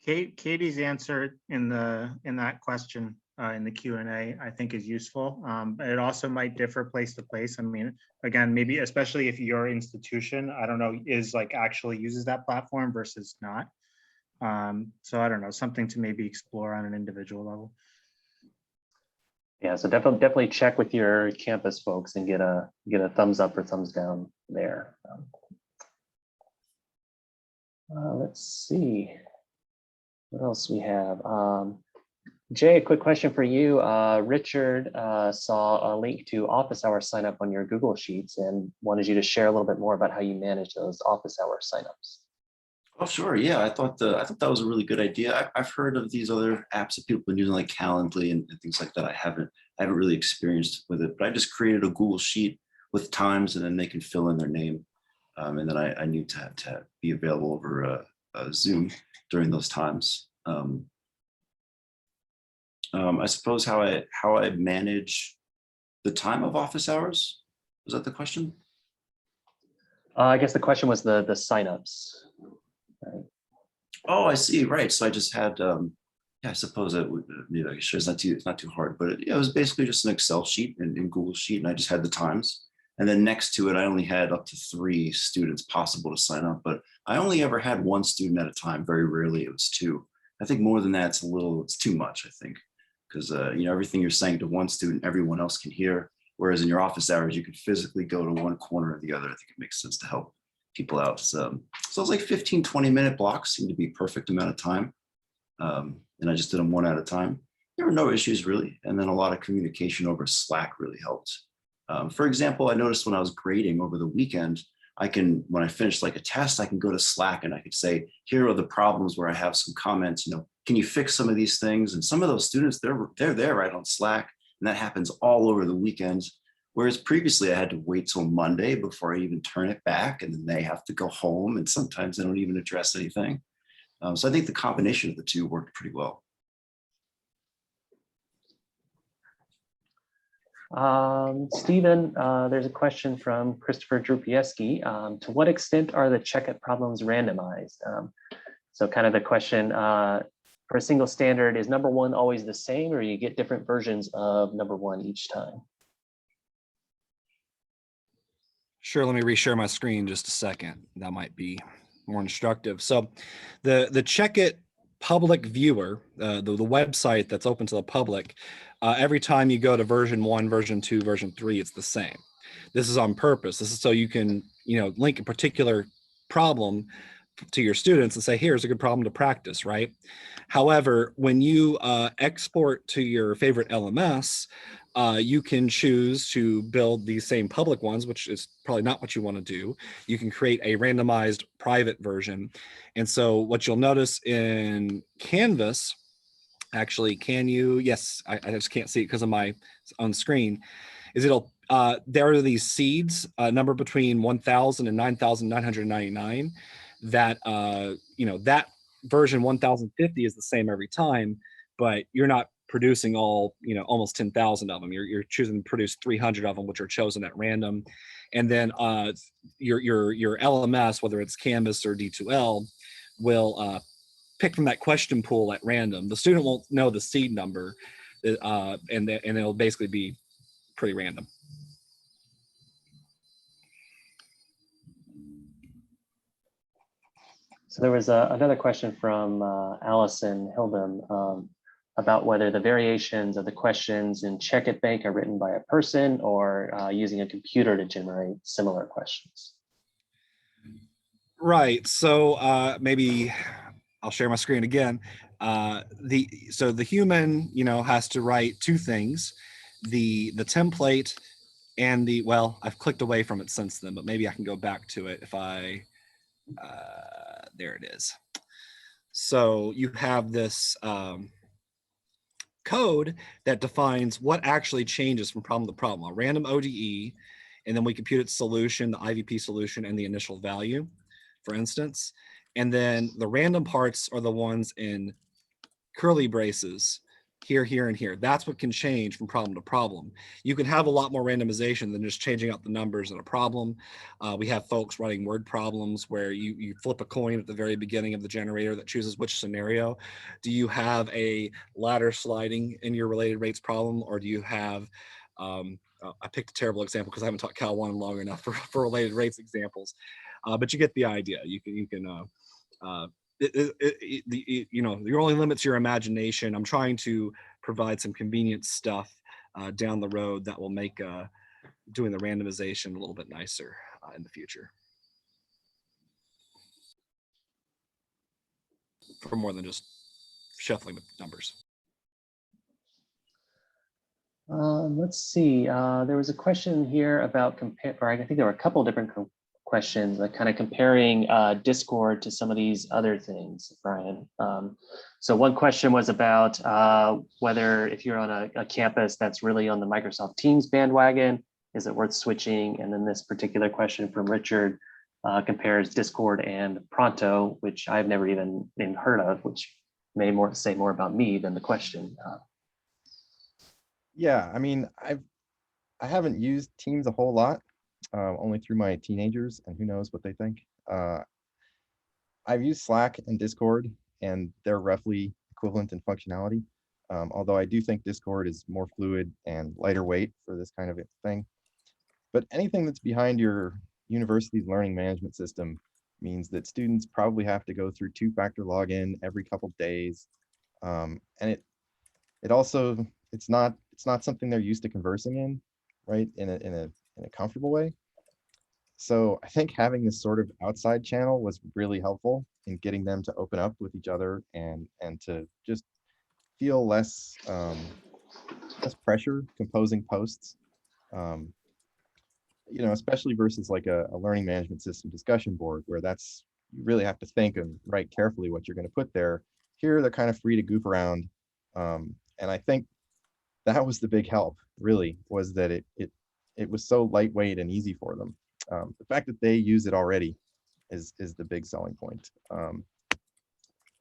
Katie's answer in that question in the Q&A, I think, is useful. But it also might differ place to place. I mean, again, maybe especially if your institution, I don't know, is like actually uses that platform versus not. So I don't know, something to maybe explore on an individual level. Yeah, so definitely check with your campus folks and get a thumbs up or thumbs down there. Let's see what else we have. Jay, a quick question for you. Richard saw a link to office hour sign up on your Google Sheets and wanted you to share a little bit more about how you manage those office hour signups. Oh, sure. Yeah, I thought that was a really good idea. I've heard of these other apps that people have been using, like Calendly and things like that. I haven't really experienced with it, but I just created a Google Sheet with times, and then they can fill in their name. And then I need to be available over Zoom during those times. I suppose how I manage the time of office hours. Was that the question? I guess the question was the signups. Right. Oh, I see. Right. So I just had, yeah, I suppose that maybe I should. It's not too hard, but it was basically just an Excel sheet in Google Sheet, and I just had the times. And then next to it, I only had up to 3 students possible to sign up, but I only ever had 1 student at a time. Very rarely it was 2. I think more than that, it's too much, I think, because everything you're saying to 1 student, everyone else can hear. Whereas in your office hours, you could physically go to one corner or the other. I think it makes sense to help people out. So it's like 15, 20-minute blocks seem to be perfect amount of time. And I just did them one at a time. There were no issues really. And then a lot of communication over Slack really helped. For example, I noticed when I was grading over the weekend, when I finished like a test, I can go to Slack and I could say, here are the problems where I have some comments, can you fix some of these things? And some of those students, they're there right on Slack. And that happens all over the weekends. Whereas previously I had to wait till Monday before I even turn it back. And then they have to go home. And sometimes they don't even address anything. So I think the combination of the two worked pretty well. Stephen, there's a question from Christopher Drupieski. To what extent are the check-it problems randomized? So kind of the question, for a single standard, is number 1 always the same, or you get different versions of number 1 each time? Sure, let me reshare my screen just a second. That might be more instructive. So the Check-It public viewer, the website that's open to the public, every time you go to version 1, version 2, version 3, it's the same. This is on purpose. This is so you can, link a particular problem to your students and say, here's a good problem to practice, right? However, when you export to your favorite LMS, you can choose to build these same public ones, which is probably not what you want to do. You can create a randomized private version. And so what you'll notice in Canvas, actually, yes, I just can't see it because of my own screen, is there are these seeds, number between 1,000 and 9,999, that, that version 1050 is the same every time, but you're not producing all, almost 10,000 of them. You're choosing to produce 300 of them, which are chosen at random. And then your LMS, whether it's Canvas or D2L, will pick from that question pool at random. The student won't know the seed number, and it'll basically be pretty random. So there was another question from Allison Hildum about whether the variations of the questions in Check-It Bank are written by a person or using a computer to generate similar questions. Right. So maybe I'll share my screen again. So the human, has to write 2 things: the template and I've clicked away from it since then, but maybe I can go back to it if I. There it is. So you have this code that defines what actually changes from problem to problem, a random ODE, and then we compute its solution, the IVP solution, and the initial value, for instance. And then the random parts are the ones in curly braces, here, here, and here. That's what can change from problem to problem. You can have a lot more randomization than just changing out the numbers in a problem. We have folks writing word problems where you flip a coin at the very beginning of the generator that chooses which scenario. Do you have a ladder sliding in your related rates problem, or do you have, I picked a terrible example because I haven't taught Cal 1 long enough for related rates examples, but you get the idea. Your only limits your imagination. I'm trying to provide some convenient stuff down the road that will make doing the randomization a little bit nicer in the future. For more than just shuffling the numbers. Let's see. There was a question here about I think there were a couple different questions, like kind of comparing Discord to some of these other things, Brian. So one question was about whether if you're on a campus that's really on the Microsoft Teams bandwagon, is it worth switching? And then this particular question from Richard compares Discord and Pronto, which I've never even heard of, which may say more about me than the question. Yeah, I mean, I haven't used Teams a whole lot, only through my teenagers, and who knows what they think. I've used Slack and Discord, and they're roughly equivalent in functionality. Although I do think Discord is more fluid and lighter weight for this kind of a thing. But anything that's behind your university's learning management system means that students probably have to go through two-factor login every couple of days. And it also, it's not something they're used to conversing in, right? In a comfortable way. So I think having this sort of outside channel was really helpful in getting them to open up with each other and to just feel less pressure composing posts. You know, especially versus like a learning management system discussion board where you really have to think and write carefully what you're going to put there. Here, they're kind of free to goof around. And I think that was the big help, really, was that it was so lightweight and easy for them. The fact that they use it already is the big selling point. And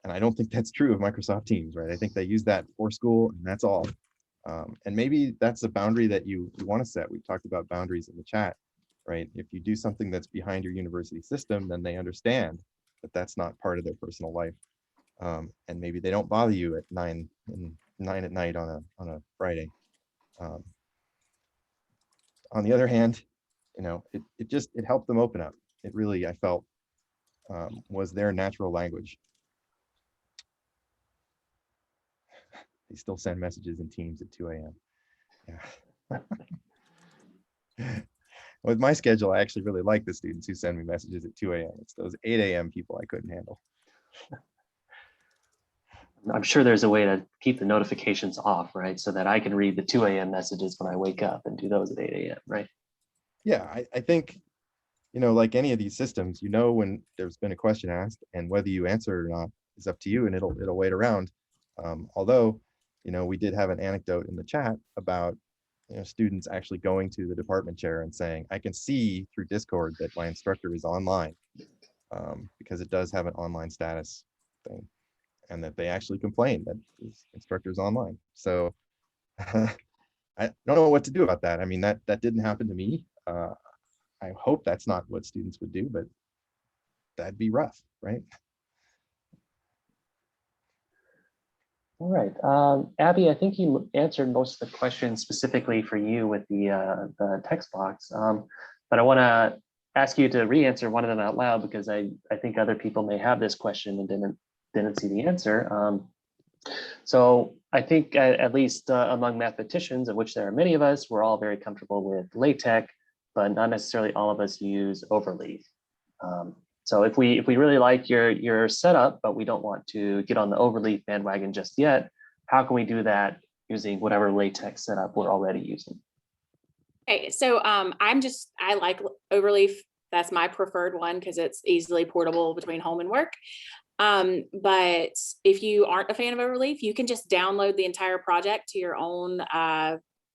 I don't think that's true of Microsoft Teams, right? I think they use that for school and that's all. And maybe that's a boundary that you want to set. We've talked about boundaries in the chat, right? If you do something that's behind your university system, then they understand that that's not part of their personal life. And maybe they don't bother you at 9 at night on a Friday. On the other hand, you know, it helped them open up. It really, I felt, was their natural language. They still send messages in Teams at 2 a.m. Yeah. With my schedule, I actually really like the students who send me messages at 2 a.m. It's those 8 a.m. people I couldn't handle. I'm sure there's a way to keep the notifications off, right? So that I can read the 2 a.m. messages when I wake up and do those at 8 a.m., right? Yeah, I think, you know, like any of these systems, you know, when there's been a question asked and whether you answer it or not is up to you, and it'll wait around. Although, you know, we did have an anecdote in the chat about, you know, students actually going to the department chair and saying, I can see through Discord that my instructor is online, because it does have an online status thing, and that they actually complain that his instructor is online. So I don't know what to do about that. I mean, that didn't happen to me. I hope that's not what students would do, but that'd be rough, right? All right, Abby, I think you answered most of the questions specifically for you with the text box, but I want to ask you to re-answer one of them out loud because I think other people may have this question and didn't see the answer. So I think at least among mathematicians, of which there are many of us, we're all very comfortable with LaTeX, but not necessarily all of us use Overleaf. So if we really like your setup, but we don't want to get on the Overleaf bandwagon just yet, how can we do that using whatever LaTeX setup we're already using? Okay, so I like Overleaf. That's my preferred one because it's easily portable between home and work. But if you aren't a fan of Overleaf, you can just download the entire project to your own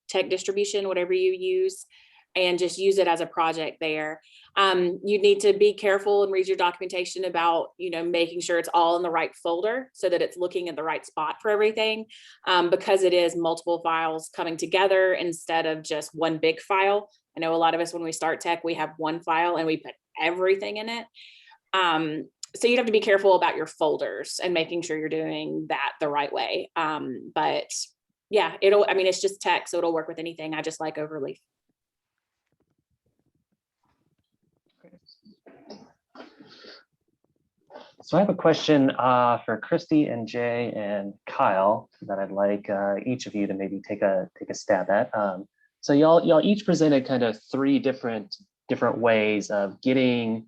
tech distribution, whatever you use, and just use it as a project there. You need to be careful and read your documentation about, you know, making sure it's all in the right folder so that it's looking at the right spot for everything, because it is multiple files coming together instead of just one big file. I know a lot of us, when we start tech, we have one file and we put everything in it. So you'd have to be careful about your folders and making sure you're doing that the right way. But yeah, it's just tech, so it'll work with anything. I just like Overleaf. So I have a question for Christy and Jay and Kyle that I'd like each of you to maybe take a stab at. So y'all each presented kind of three different ways of getting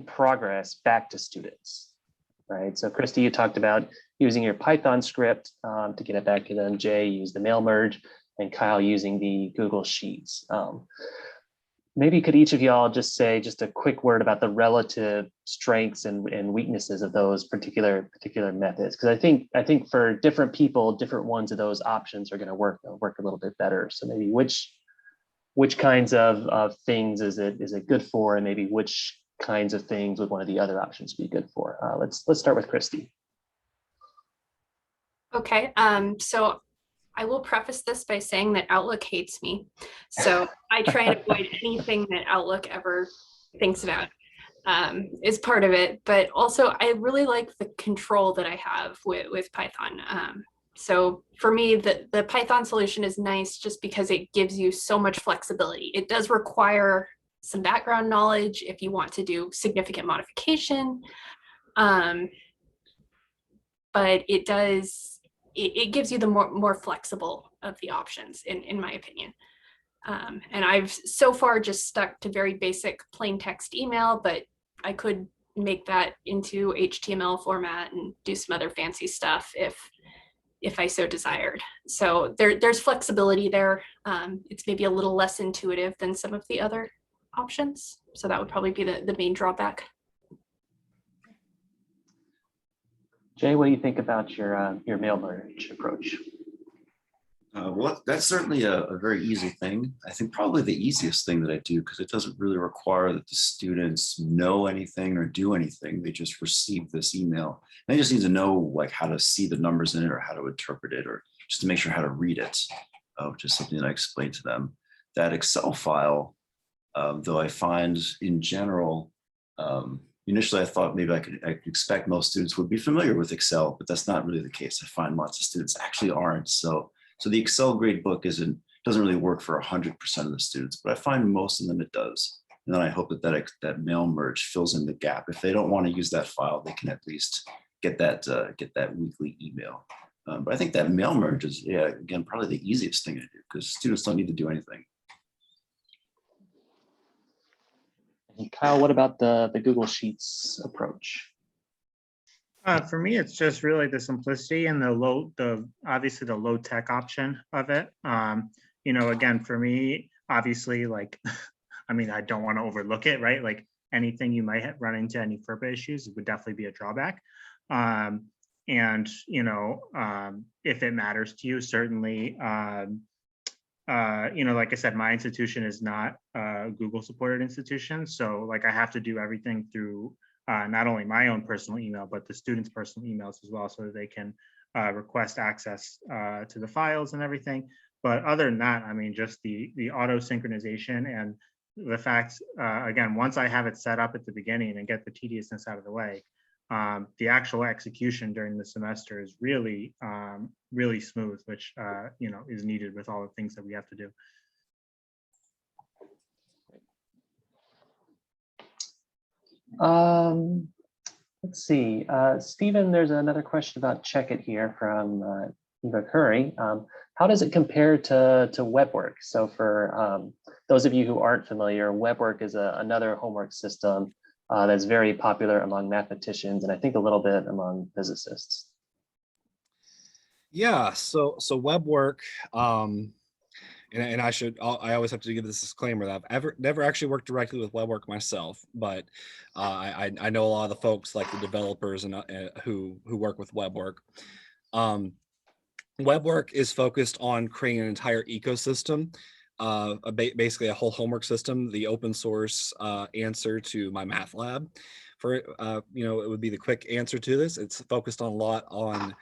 progress back to students, right? So Christy, you talked about using your Python script to get it back to them. Jay used the mail merge, and Kyle using the Google Sheets. maybe could each of y'all just say just a quick word about the relative strengths and weaknesses of those particular methods? Because I think for different people, different ones of those options are going to work a little bit better. So maybe which kinds of things is it good for, and maybe which kinds of things would one of the other options be good for? Let's start with Christy. Okay, so I will preface this by saying that Outlook hates me. So I try and avoid anything that Outlook ever thinks about is part of it. But also I really like the control that I have with Python. So for me, the Python solution is nice just because it gives you so much flexibility. It does require some background knowledge if you want to do significant modification. But it does, it gives you the more flexible of the options, in my opinion. And I've so far just stuck to very basic plain text email, but I could make that into HTML format and do some other fancy stuff if I so desired. So there's flexibility there. It's maybe a little less intuitive than some of the other options. So that would probably be the main drawback. Jay, what do you think about your mail merge approach? Well, that's certainly a very easy thing. I think probably the easiest thing that I do, because it doesn't really require that the students know anything or do anything. They just receive this email. And they just need to know like how to see the numbers in it or how to interpret it, or just to make sure how to read it, which is something that I explained to them. That Excel file, though I find in general, initially I thought maybe I could expect most students would be familiar with Excel, but that's not really the case. I find lots of students actually aren't. So the Excel gradebook doesn't really work for 100% of the students, but I find most of them it does. And then I hope that mail merge fills in the gap. If they don't want to use that file, they can at least get that weekly email. But I think that mail merge is, yeah, again, probably the easiest thing to do because students don't need to do anything. And Kyle, what about the Google Sheets approach? For me, it's just really the simplicity and obviously the low tech option of it. Again, for me, obviously, like, I mean, I don't want to overlook it, right? Like anything you might run into any FERPA issues would definitely be a drawback. If it matters to you, certainly, like I said, my institution is not a Google supported institution. So like I have to do everything through not only my own personal email, but the students' personal emails as well, so that they can request access to the files and everything. But other than that, I mean, just the auto synchronization and the fact, again, once I have it set up at the beginning and get the tediousness out of the way, the actual execution during the semester is really, really smooth, which, is needed with all the things that we have to do. Let's see, Stephen, there's another question about Check It here from Eva Curry. How does it compare to WebWork? So for those of you who aren't familiar, WebWork is another homework system that's very popular among mathematicians and I think a little bit among physicists. Yeah, so WebWork, and I always have to give this disclaimer that I've never actually worked directly with WebWork myself, but I know a lot of the folks like the developers and who work with WebWork. WebWork is focused on creating an entire ecosystem, basically a whole homework system, the open source answer to my math lab. For it would be the quick answer to this. It's focused on a lot on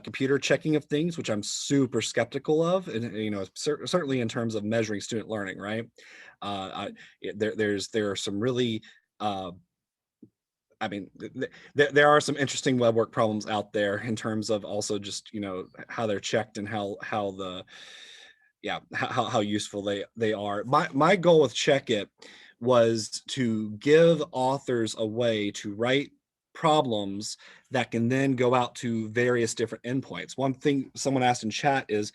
computer checking of things, which I'm super skeptical of, and certainly in terms of measuring student learning, right? There are some really there are some interesting WebWork problems out there in terms of also just how they're checked and how useful they are. My goal with Check It was to give authors a way to write problems that can then go out to various different endpoints. One thing someone asked in chat is,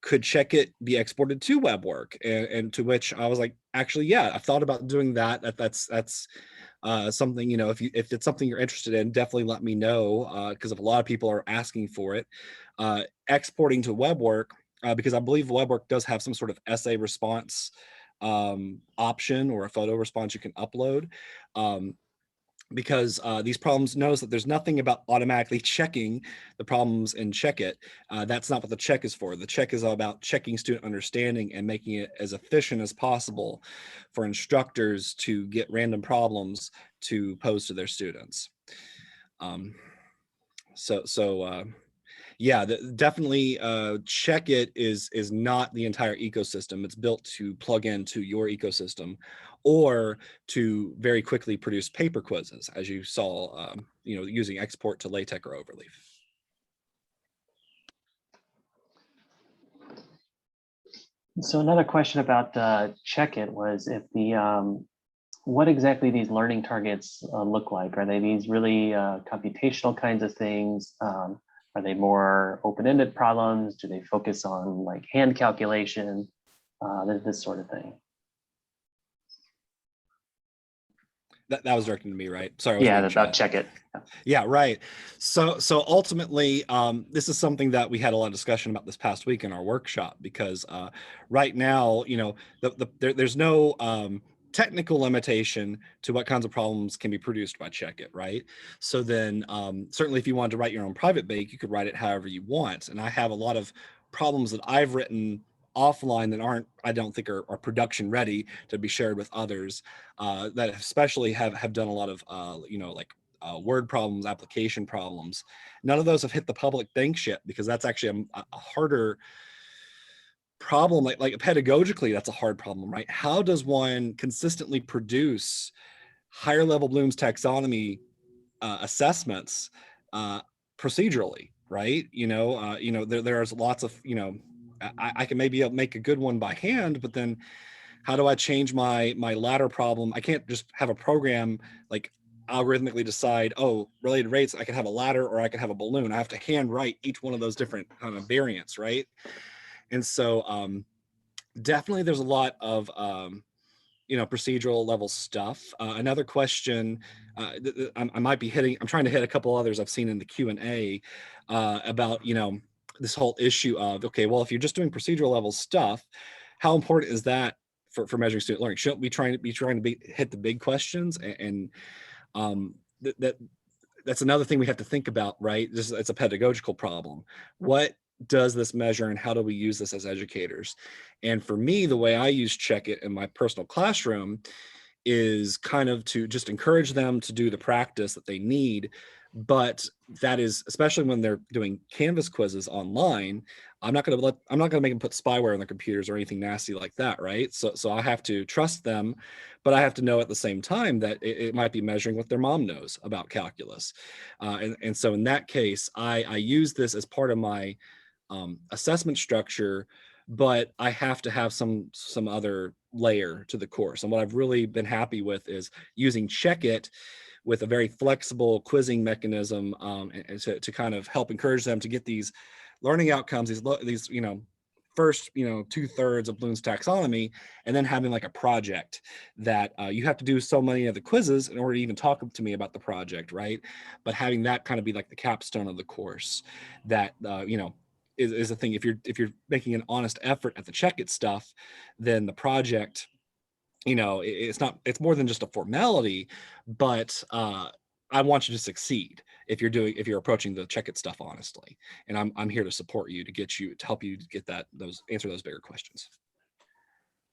could Check It be exported to WebWork? And to which I was like, actually, yeah, I've thought about doing that. That's something, if it's something you're interested in, definitely let me know, because if a lot of people are asking for it. Exporting to WebWork, because I believe WebWork does have some sort of essay response option or a photo response you can upload. Because these problems knows that there's nothing about automatically checking the problems in Check It. That's not what the check is for. The check is all about checking student understanding and making it as efficient as possible for instructors to get random problems to pose to their students. Yeah, definitely Check It is not the entire ecosystem. It's built to plug into your ecosystem or to very quickly produce paper quizzes, as you saw, using export to LaTeX or Overleaf. So another question about Check It was if what exactly these learning targets look like. Are they these really computational kinds of things? Are they more open-ended problems? Do they focus on like hand calculation, this sort of thing? That was directed to me, right? Sorry. Yeah, about Check It. Yeah, right. So ultimately, this is something that we had a lot of discussion about this past week in our workshop, because right now, there's no technical limitation to what kinds of problems can be produced by Check It, right? So then certainly if you wanted to write your own private bake, you could write it however you want. And I have a lot of problems that I've written offline that I don't think are production ready to be shared with others, that especially have done a lot of, word problems, application problems. None of those have hit the public thanks yet, because that's actually a harder problem. Like pedagogically, that's a hard problem, right? How does one consistently produce higher level Bloom's taxonomy assessments procedurally, right? There's lots of, I can maybe make a good one by hand, but then how do I change my ladder problem? I can't just have a program like algorithmically decide, oh, related rates, I can have a ladder or I can have a balloon. I have to hand write each one of those different kind of variants, right? And so definitely there's a lot of procedural level stuff. Another question, I might be hitting, I'm trying to hit a couple others I've seen in the Q&A about, this whole issue of, okay, well, if you're just doing procedural level stuff, how important is that for measuring student learning? Shouldn't we trying to hit the big questions? And that's another thing we have to think about, right? It's a pedagogical problem. What does this measure and how do we use this as educators? And for me, the way I use Check It in my personal classroom is kind of to just encourage them to do the practice that they need. But that is, especially when they're doing Canvas quizzes online, I'm not going to make them put spyware on their computers or anything nasty like that, right? So I have to trust them, but I have to know at the same time that it might be measuring what their mom knows about calculus. And so in that case, I use this as part of my assessment structure, but I have to have some other layer to the course. And what I've really been happy with is using Check It with a very flexible quizzing mechanism, and to kind of help encourage them to get these learning outcomes, these first 2/3 of Bloom's taxonomy, and then having like a project that you have to do so many of the quizzes in order to even talk to me about the project, right? But having that kind of be like the capstone of the course, that is a thing. If you're making an honest effort at the Check It stuff, then the project, it's more than just a formality, but I want you to succeed if you're approaching the Check It stuff honestly. And I'm here to support you, to help you get answer those bigger questions.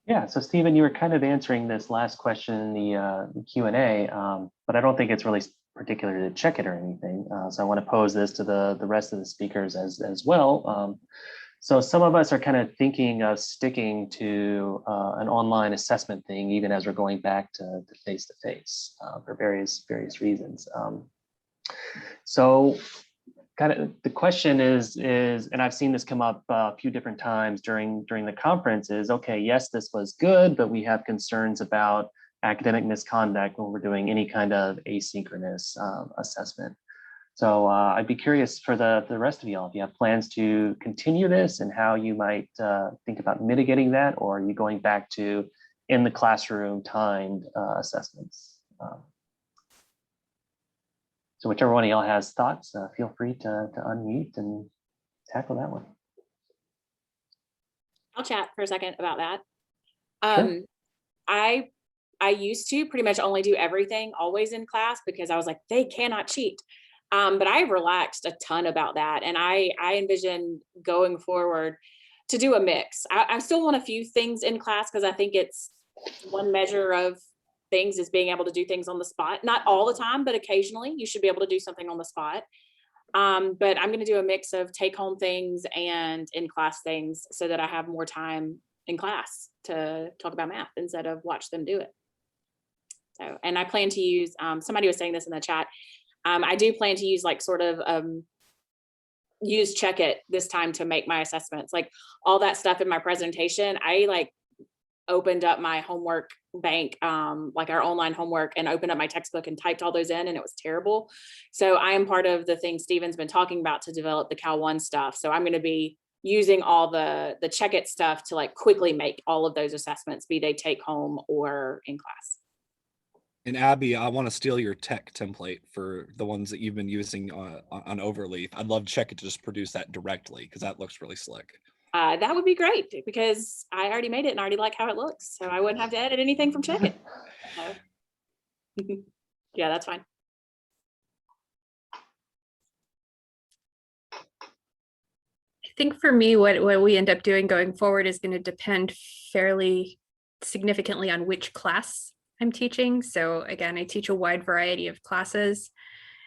Yeah, so Stephen, you were kind of answering this last question in the Q&A, but I don't think it's really particular to Check It or anything. So I want to pose this to the rest of the speakers as well. So some of us are kind of thinking of sticking to an online assessment thing, even as we're going back to face-to-face for various reasons. So kind of the question is, and I've seen this come up a few different times during the conference, is, okay, yes, this was good, but we have concerns about academic misconduct when we're doing any kind of asynchronous assessment. So I'd be curious for the rest of y'all, if you have plans to continue this and how you might think about mitigating that, or are you going back to in the classroom timed assessments? So whichever one of y'all has thoughts, feel free to unmute and tackle that one. I'll chat for a second about that. Sure. I used to pretty much only do everything always in class because I was like, they cannot cheat. But I've relaxed a ton about that. And I envision going forward to do a mix. I still want a few things in class because I think it's one measure of things is being able to do things on the spot. Not all the time, but occasionally you should be able to do something on the spot. But I'm going to do a mix of take home things and in class things so that I have more time in class to talk about math instead of watch them do it. So, and I plan to use, somebody was saying this in the chat. I do plan to use like sort of use Check It this time to make my assessments, like all that stuff in my presentation. I like opened up my homework bank, like our online homework, and opened up my textbook and typed all those in, and it was terrible. So I am part of the thing Stephen's been talking about to develop the Cal One stuff. So I'm going to be using all the Check It stuff to like quickly make all of those assessments, be they take home or in class. And Abby, I want to steal your tech template for the ones that you've been using on Overleaf. I'd love to check it to just produce that directly because that looks really slick. That would be great because I already made it and I already like how it looks. So I wouldn't have to edit anything from Check It. So, yeah, that's fine. I think for me, what we end up doing going forward is going to depend fairly significantly on which class I'm teaching. So again, I teach a wide variety of classes.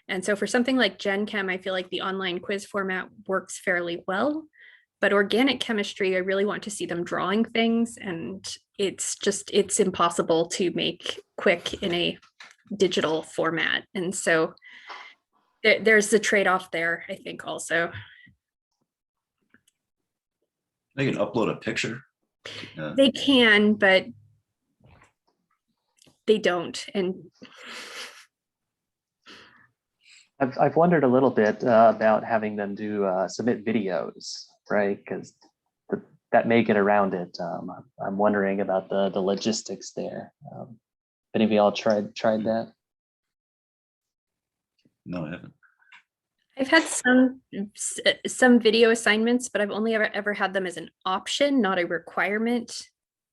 And so for something like Gen Chem, I feel like the online quiz format works fairly well. But organic chemistry, I really want to see them drawing things. And it's impossible to make quick in a digital format. And so there's the trade-off there, I think also. They can upload a picture. They can, but they don't. And I've wondered a little bit about having them do submit videos, right? Because that may get around it. I'm wondering about the logistics there. Any of y'all tried that? No, I haven't. I've had some video assignments, but I've only ever had them as an option, not a requirement.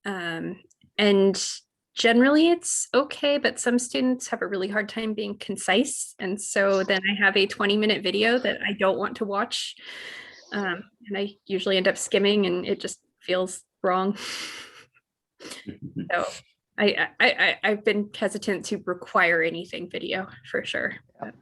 And generally it's okay, but some students have a really hard time being concise. And so then I have a 20-minute video that I don't want to watch. And I usually end up skimming and it just feels wrong. So I've been hesitant to require anything video for sure. Yeah.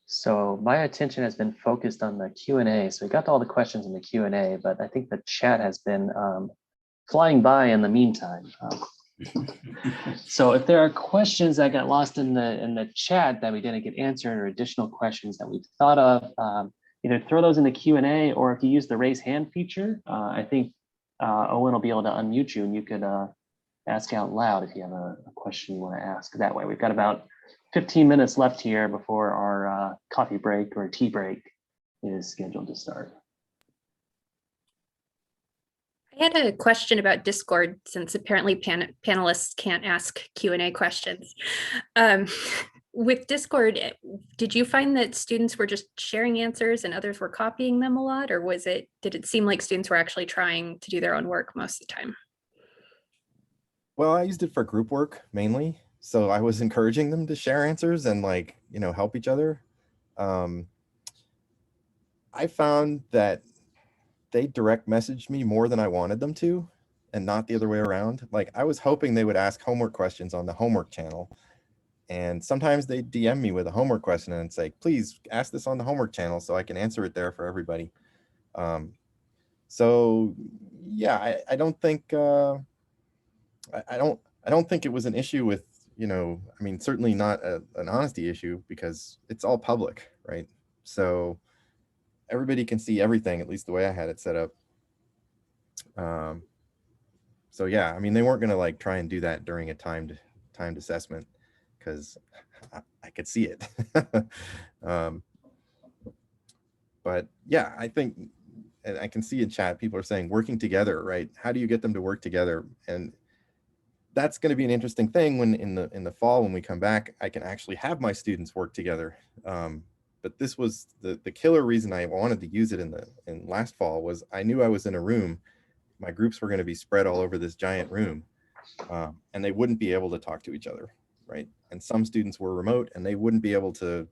So my attention has been focused on the Q&A. So we got to all the questions in the Q&A, but I think the chat has been flying by in the meantime. So if there are questions that got lost in the chat that we didn't get answered, or additional questions that we've thought of, either throw those in the Q&A, or if you use the raise hand feature, I think Owen will be able to unmute you and you could ask out loud if you have a question you want to ask that way. We've got about 15 minutes left here before our coffee break or tea break is scheduled to start. I had a question about Discord, since apparently panelists can't ask Q&A questions. With Discord, did you find that students were just sharing answers and others were copying them a lot, or did it seem like students were actually trying to do their own work most of the time? Well, I used it for group work mainly. So I was encouraging them to share answers and help each other. I found that they direct messaged me more than I wanted them to, and not the other way around. Like, I was hoping they would ask homework questions on the homework channel. And sometimes they DM me with a homework question and say, please ask this on the homework channel so I can answer it there for everybody. So yeah, I don't think, I don't think it was an issue with, certainly not an honesty issue, because it's all public, right? So everybody can see everything, at least the way I had it set up. So yeah, they weren't gonna try and do that during a timed assessment, because I could see it. But yeah, I think, and I can see in chat, people are saying working together, right? How do you get them to work together? And that's going to be an interesting thing when in the fall, when we come back, I can actually have my students work together. but this was the killer reason I wanted to use it in last fall was I knew I was in a room. My groups were going to be spread all over this giant room, and they wouldn't be able to talk to each other, right? And some students were remote and they wouldn't be able to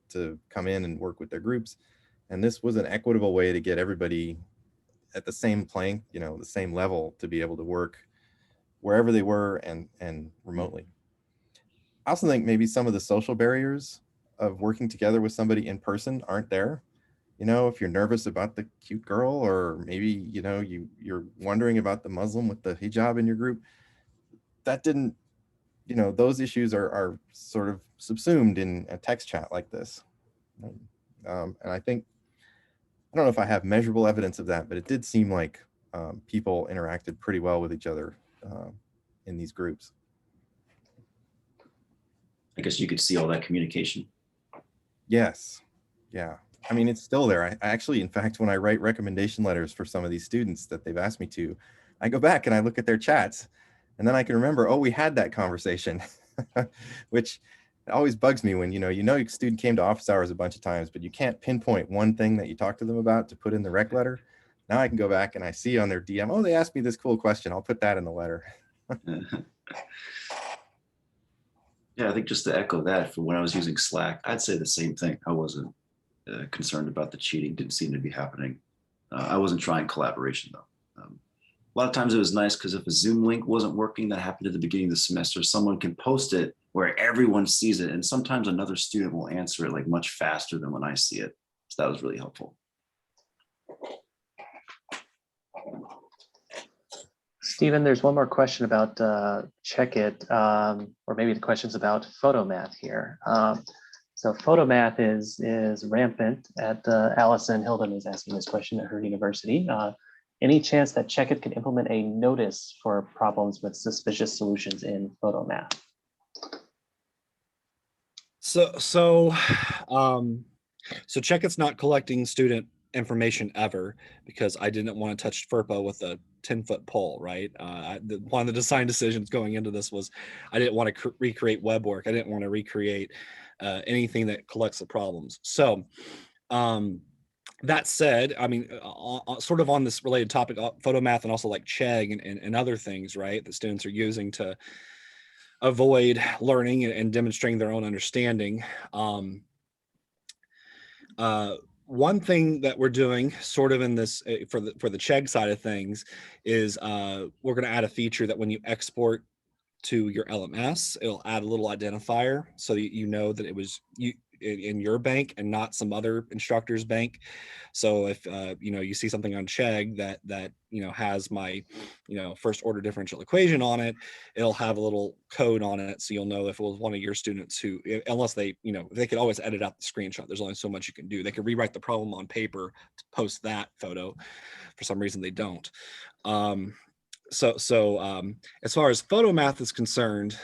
come in and work with their groups. And this was an equitable way to get everybody at the same plane, you know, the same level to be able to work wherever they were and remotely. I also think maybe some of the social barriers of working together with somebody in person aren't there. You know, if you're nervous about the cute girl, or maybe, you know, you're wondering about the Muslim with the hijab in your group, that didn't, you know, those issues are sort of subsumed in a text chat like this. And I think, I don't know if I have measurable evidence of that, but it did seem like people interacted pretty well with each other in these groups. I guess you could see all that communication. Yes. Yeah. I mean, it's still there. I actually, in fact, when I write recommendation letters for some of these students that they've asked me to, I go back and I look at their chats, and then I can remember, oh, we had that conversation, which always bugs me when, you know, your student came to office hours a bunch of times, but you can't pinpoint one thing that you talked to them about to put in the rec letter. Now I can go back and I see on their DM, oh, they asked me this cool question. I'll put that in the letter. Yeah, I think just to echo that, for when I was using Slack, I'd say the same thing. I wasn't concerned about the cheating, didn't seem to be happening. I wasn't trying collaboration though. A lot of times it was nice because if a Zoom link wasn't working, that happened at the beginning of the semester, someone can post it where everyone sees it. And sometimes another student will answer it like much faster than when I see it. So that was really helpful. Stephen, there's one more question about Check It, or maybe the question's about photomath here. So photomath is rampant at Allison Hilden is asking this question at her university. Any chance that Check It could implement a notice for problems with suspicious solutions in photomath? So Check It's not collecting student information ever, because I didn't want to touch FERPA with a 10-foot pole, right? One of the design decisions going into this was I didn't want to recreate web work. I didn't want to recreate anything that collects the problems. So that said, I mean, sort of on this related topic, photomath and also like Chegg and other things, right, that students are using to avoid learning and demonstrating their own understanding. One thing that we're doing sort of in this for the Chegg side of things is we're going to add a feature that when you export to your LMS, it'll add a little identifier so that you know that it was you in your bank and not some other instructor's bank. So if you know, you see something on Chegg that you know has my first order differential equation on it, it'll have a little code on it, so you'll know if it was one of your students who, unless they they could always edit out the screenshot. There's only so much you can do. They could rewrite the problem on paper to post that photo. For some reason they don't. So as far as photomath is concerned,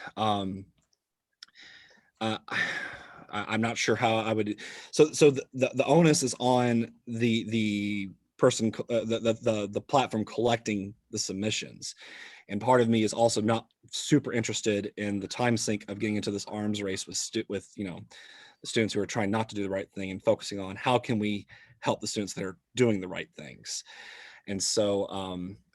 I'm not sure how I would. So the onus is on the person, the platform collecting the submissions, and part of me is also not super interested in the time sink of getting into this arms race with the students who are trying not to do the right thing, and focusing on how can we help the students that are doing the right things. And so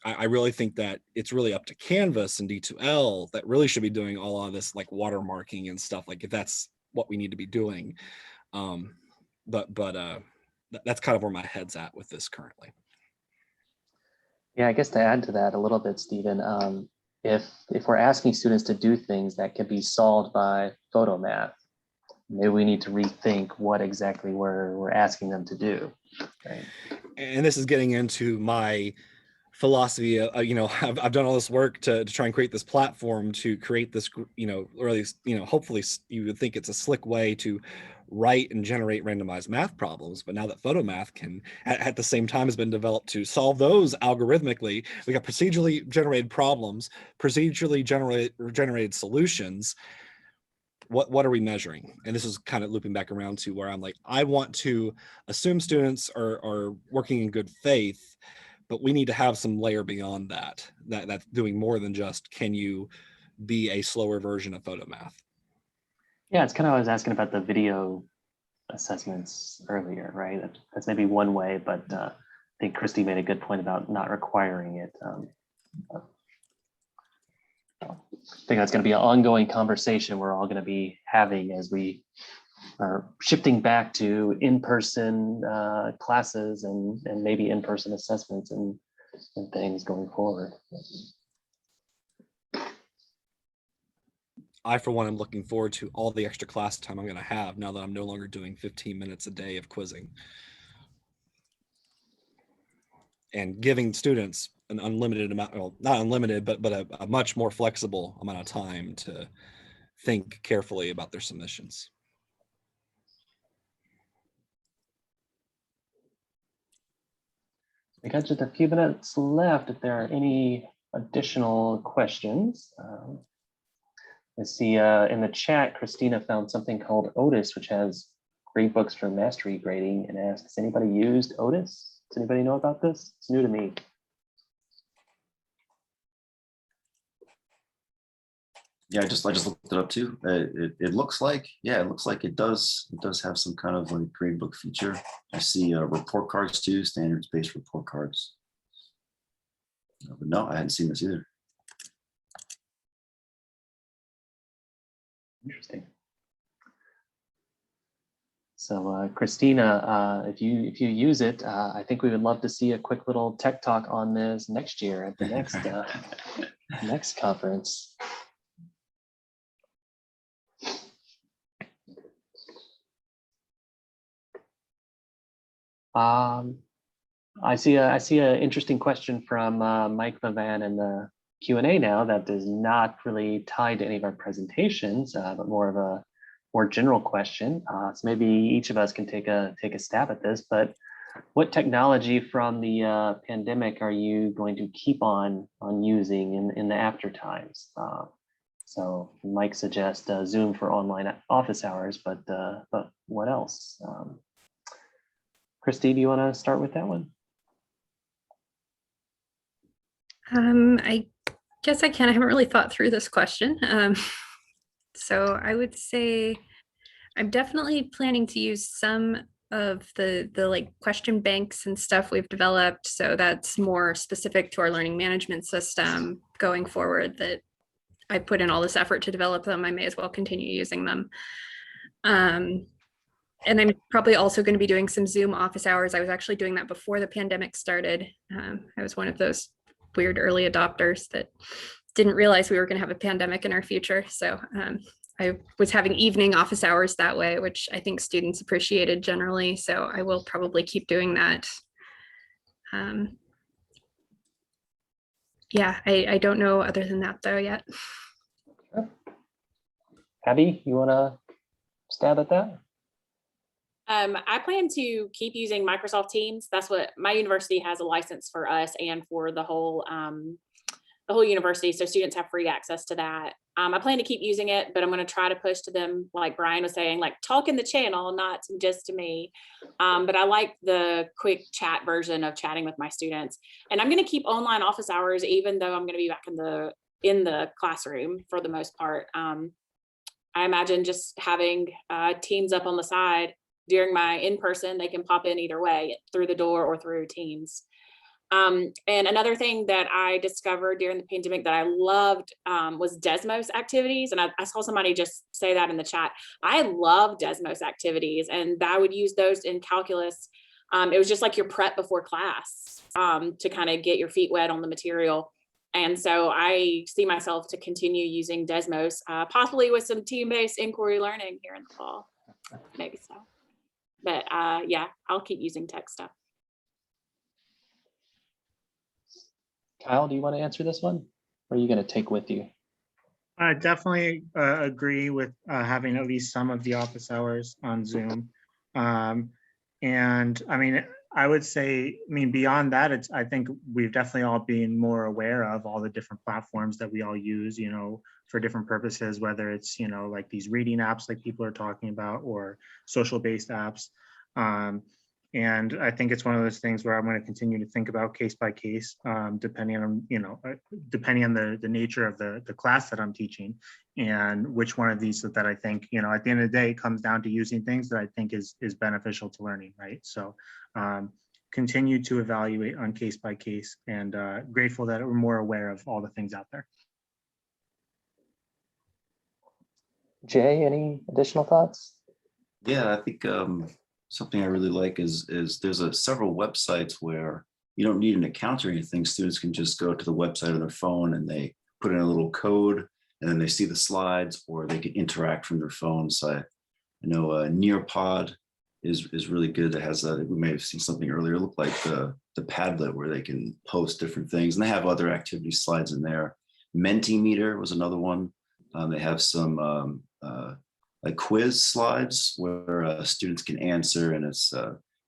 I really think that it's really up to Canvas and D2L that really should be doing all of this, like watermarking and stuff, like if that's what we need to be doing. But that's kind of where my head's at with this currently. Yeah, I guess to add to that a little bit, Stephen, if we're asking students to do things that can be solved by photomath, maybe we need to rethink what exactly we're asking them to do. Right? And this is getting into my philosophy. I've done all this work to try and create this platform to create this, or at least, hopefully you would think it's a slick way to write and generate randomized math problems. But now that photomath can, at the same time, has been developed to solve those algorithmically, we got procedurally generated problems, procedurally generated solutions. What are we measuring? And this is kind of looping back around to where I'm like, I want to assume students are working in good faith, but we need to have some layer beyond that's doing more than just, can you be a slower version of photomath? Yeah, it's kind of, I was asking about the video assessments earlier, right? That's maybe one way, but I think Christy made a good point about not requiring it. I think that's going to be an ongoing conversation we're all going to be having as we are shifting back to in-person classes and maybe in-person assessments and things going forward. I, for one, am looking forward to all the extra class time I'm going to have now that I'm no longer doing 15 minutes a day of quizzing. And giving students an unlimited amount, well, not unlimited, but a much more flexible amount of time to think carefully about their submissions. We got just a few minutes left if there are any additional questions. I see in the chat, Christina found something called Otis, which has gradebooks for mastery grading, and asked, has anybody used Otis? Does anybody know about this? It's new to me. Yeah, I just looked it up too. It looks like, yeah, it looks like it does have some kind of like gradebook feature. I see report cards too, standards-based report cards. But no, I hadn't seen this either. Interesting. So Christina, if you use it, I think we would love to see a quick little tech talk on this next year at the next next conference. I see an interesting question from Mike Levan in the Q&A now that is not really tied to any of our presentations, but more of a more general question. So maybe each of us can take a stab at this, but what technology from the pandemic are you going to keep on using in the after times? So Mike suggests Zoom for online office hours, but what else? Christy, do you want to start with that one? I guess I can. I haven't really thought through this question. So I would say I'm definitely planning to use some of the like question banks and stuff we've developed. So that's more specific to our learning management system going forward, that I put in all this effort to develop them. I may as well continue using them. And I'm probably also going to be doing some Zoom office hours. I was actually doing that before the pandemic started. I was one of those weird early adopters that didn't realize we were going to have a pandemic in our future. So I was having evening office hours that way, which I think students appreciated generally. So I will probably keep doing that. Yeah, I don't know other than that though yet. Sure. Abby, you want to stab at that? I plan to keep using Microsoft Teams. That's what my university has a license for us and for the whole university. So students have free access to that. I plan to keep using it, but I'm going to try to push to them, like Brian was saying, like talk in the channel, not just to me. But I like the quick chat version of chatting with my students. And I'm going to keep online office hours, even though I'm going to be back in the classroom for the most part. I imagine just having Teams up on the side during my in-person, they can pop in either way, through the door or through Teams. And another thing that I discovered during the pandemic that I loved was Desmos activities. And I saw somebody just say that in the chat. I love Desmos activities, and I would use those in calculus. It was just like your prep before class to kind of get your feet wet on the material. And so I see myself to continue using Desmos, possibly with some team-based inquiry learning here in the fall, maybe so. But yeah, I'll keep using tech stuff. Kyle, do you want to answer this one? Or are you going to take with you? I definitely agree with having at least some of the office hours on Zoom. And I mean, I would say, I mean, beyond that, I think we've definitely all been more aware of all the different platforms that we all use, you know, for different purposes, whether it's, you know, like these reading apps like people are talking about, or social-based apps. And I think it's one of those things where I'm going to continue to think about case by case, depending on, depending on the nature of the class that I'm teaching, and which one of these that I think, at the end of the day, it comes down to using things that I think is beneficial to learning, right? So continue to evaluate on case by case, and grateful that we're more aware of all the things out there. Jay, any additional thoughts? Yeah, I think something I really like is there's several websites where you don't need an account or anything. Students can just go to the website on their phone and they put in a little code, and then they see the slides, or they can interact from their phone. So I know Nearpod is really good. It has we may have seen something earlier, look like the Padlet, where they can post different things, and they have other activity slides in there. Mentimeter was another one. They have some like quiz slides where students can answer, and it's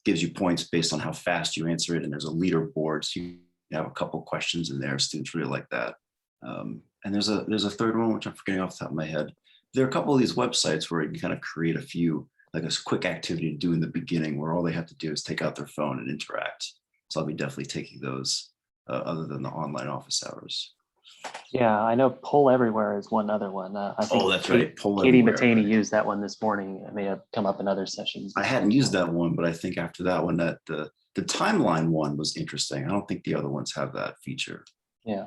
gives you points based on how fast you answer it. And there's a leaderboard, so you have a couple questions in there. Students really like that. And there's a third one, which I'm forgetting off the top of my head. There are a couple of these websites where you can kind of create a few, like a quick activity to do in the beginning, where all they have to do is take out their phone and interact. So I'll be definitely taking those other than the online office hours. Yeah, I know Poll Everywhere is one other one. I think That's right. Poll Katie Everywhere. Matani used that one this morning. It may have come up in other sessions. I hadn't used that one, but I think after that one, that the timeline one was interesting. I don't think the other ones have that feature. Yeah.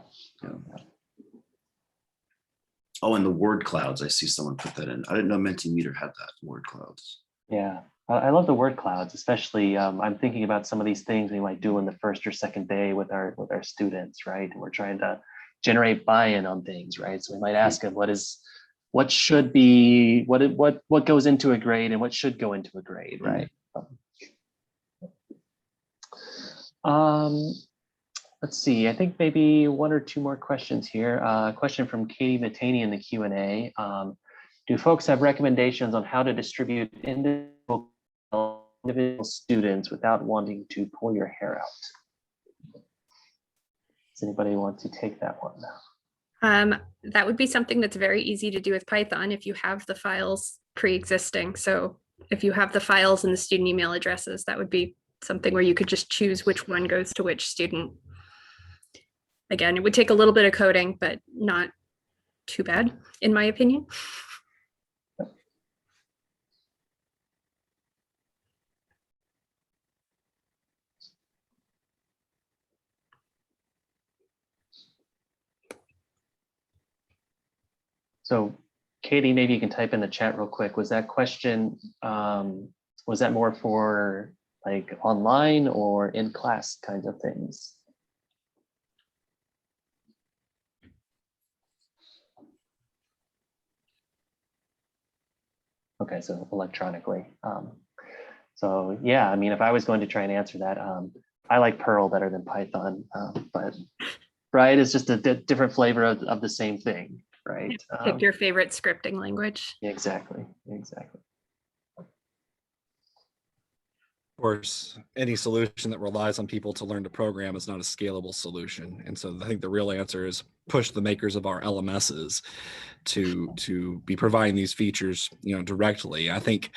Oh, and the word clouds. I see someone put that in. I didn't know Mentimeter had that, word clouds. Yeah, I love the word clouds, especially I'm thinking about some of these things we might do in the first or second day with our students, right? And we're trying to generate buy-in on things, right? So we might ask them what should be, what goes into a grade and what should go into a grade, right? Let's see, I think maybe one or two more questions here. A question from Katie Matani in the Q&A. Do folks have recommendations on how to distribute individual students without wanting to pull your hair out? Does anybody want to take that one? That would be something that's very easy to do with Python if you have the files pre-existing. So if you have the files and the student email addresses, that would be something where you could just choose which one goes to which student. Again, it would take a little bit of coding, but not too bad, in my opinion. So Katie, maybe you can type in the chat real quick. Was that question, was that more for like online or in class kinds of things? Okay, so electronically. So yeah, I mean, if I was going to try and answer that, I like Perl better than Python, but right, it's just a different flavor of the same thing, right? Pick your favorite scripting language. Exactly. Of course, any solution that relies on people to learn to program is not a scalable solution. And so I think the real answer is push the makers of our LMSs to be providing these features, directly. I think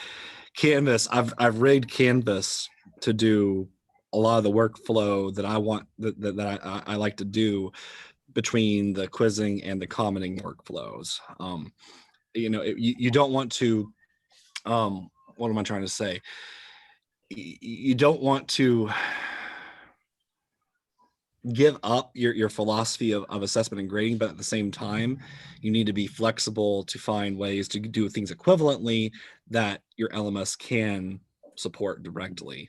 Canvas, I've rigged Canvas to do a lot of the workflow that I want, that I like to do between the quizzing and the commenting workflows. You don't want to, what am I trying to say? You don't want to give up your philosophy of assessment and grading, but at the same time, you need to be flexible to find ways to do things equivalently that your LMS can support directly.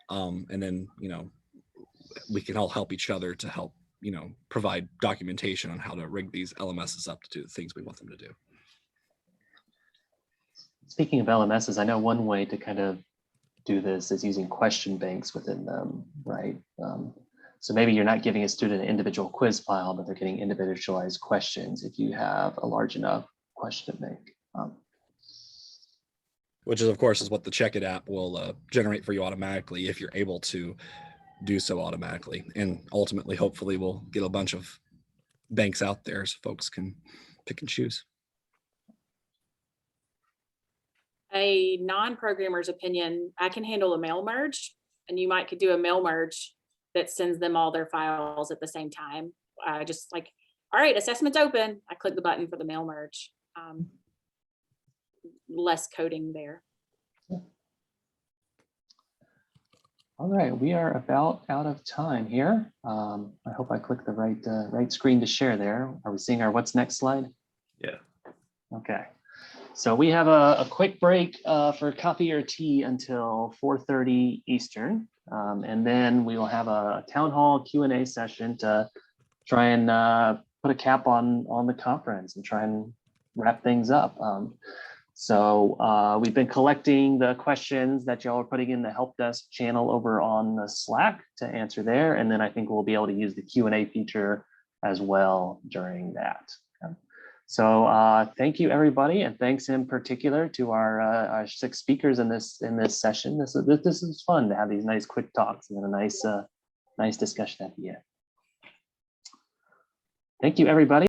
And then, we can all help each other to help, provide documentation on how to rig these LMSs up to do the things we want them to do. Speaking of LMSs, I know one way to kind of do this is using question banks within them, right? So maybe you're not giving a student an individual quiz file, but they're getting individualized questions if you have a large enough question bank. Which is, of course, is what the Check It app will generate for you automatically if you're able to do so automatically. And ultimately, hopefully, we'll get a bunch of banks out there so folks can pick and choose. A non-programmer's opinion, I can handle a mail merge. and you might could do a mail merge that sends them all their files at the same time. Just like, all right, assessment's open. I click the button for the mail merge. Less coding there. All right, we are about out of time here. I hope I clicked the right screen to share there. Are we seeing our what's next slide? Yeah. Okay. So we have a quick break for coffee or tea until 4:30 Eastern. And then we will have a town hall Q&A session to try and put a cap on the conference and try and wrap things up. So we've been collecting the questions that y'all are putting in the help desk channel over on the Slack to answer there. And then I think we'll be able to use the Q&A feature as well during that. So thank you, everybody, and thanks in particular to our 6 speakers in this session. This is fun to have these nice quick talks and a nice discussion at the end. Thank you, everybody.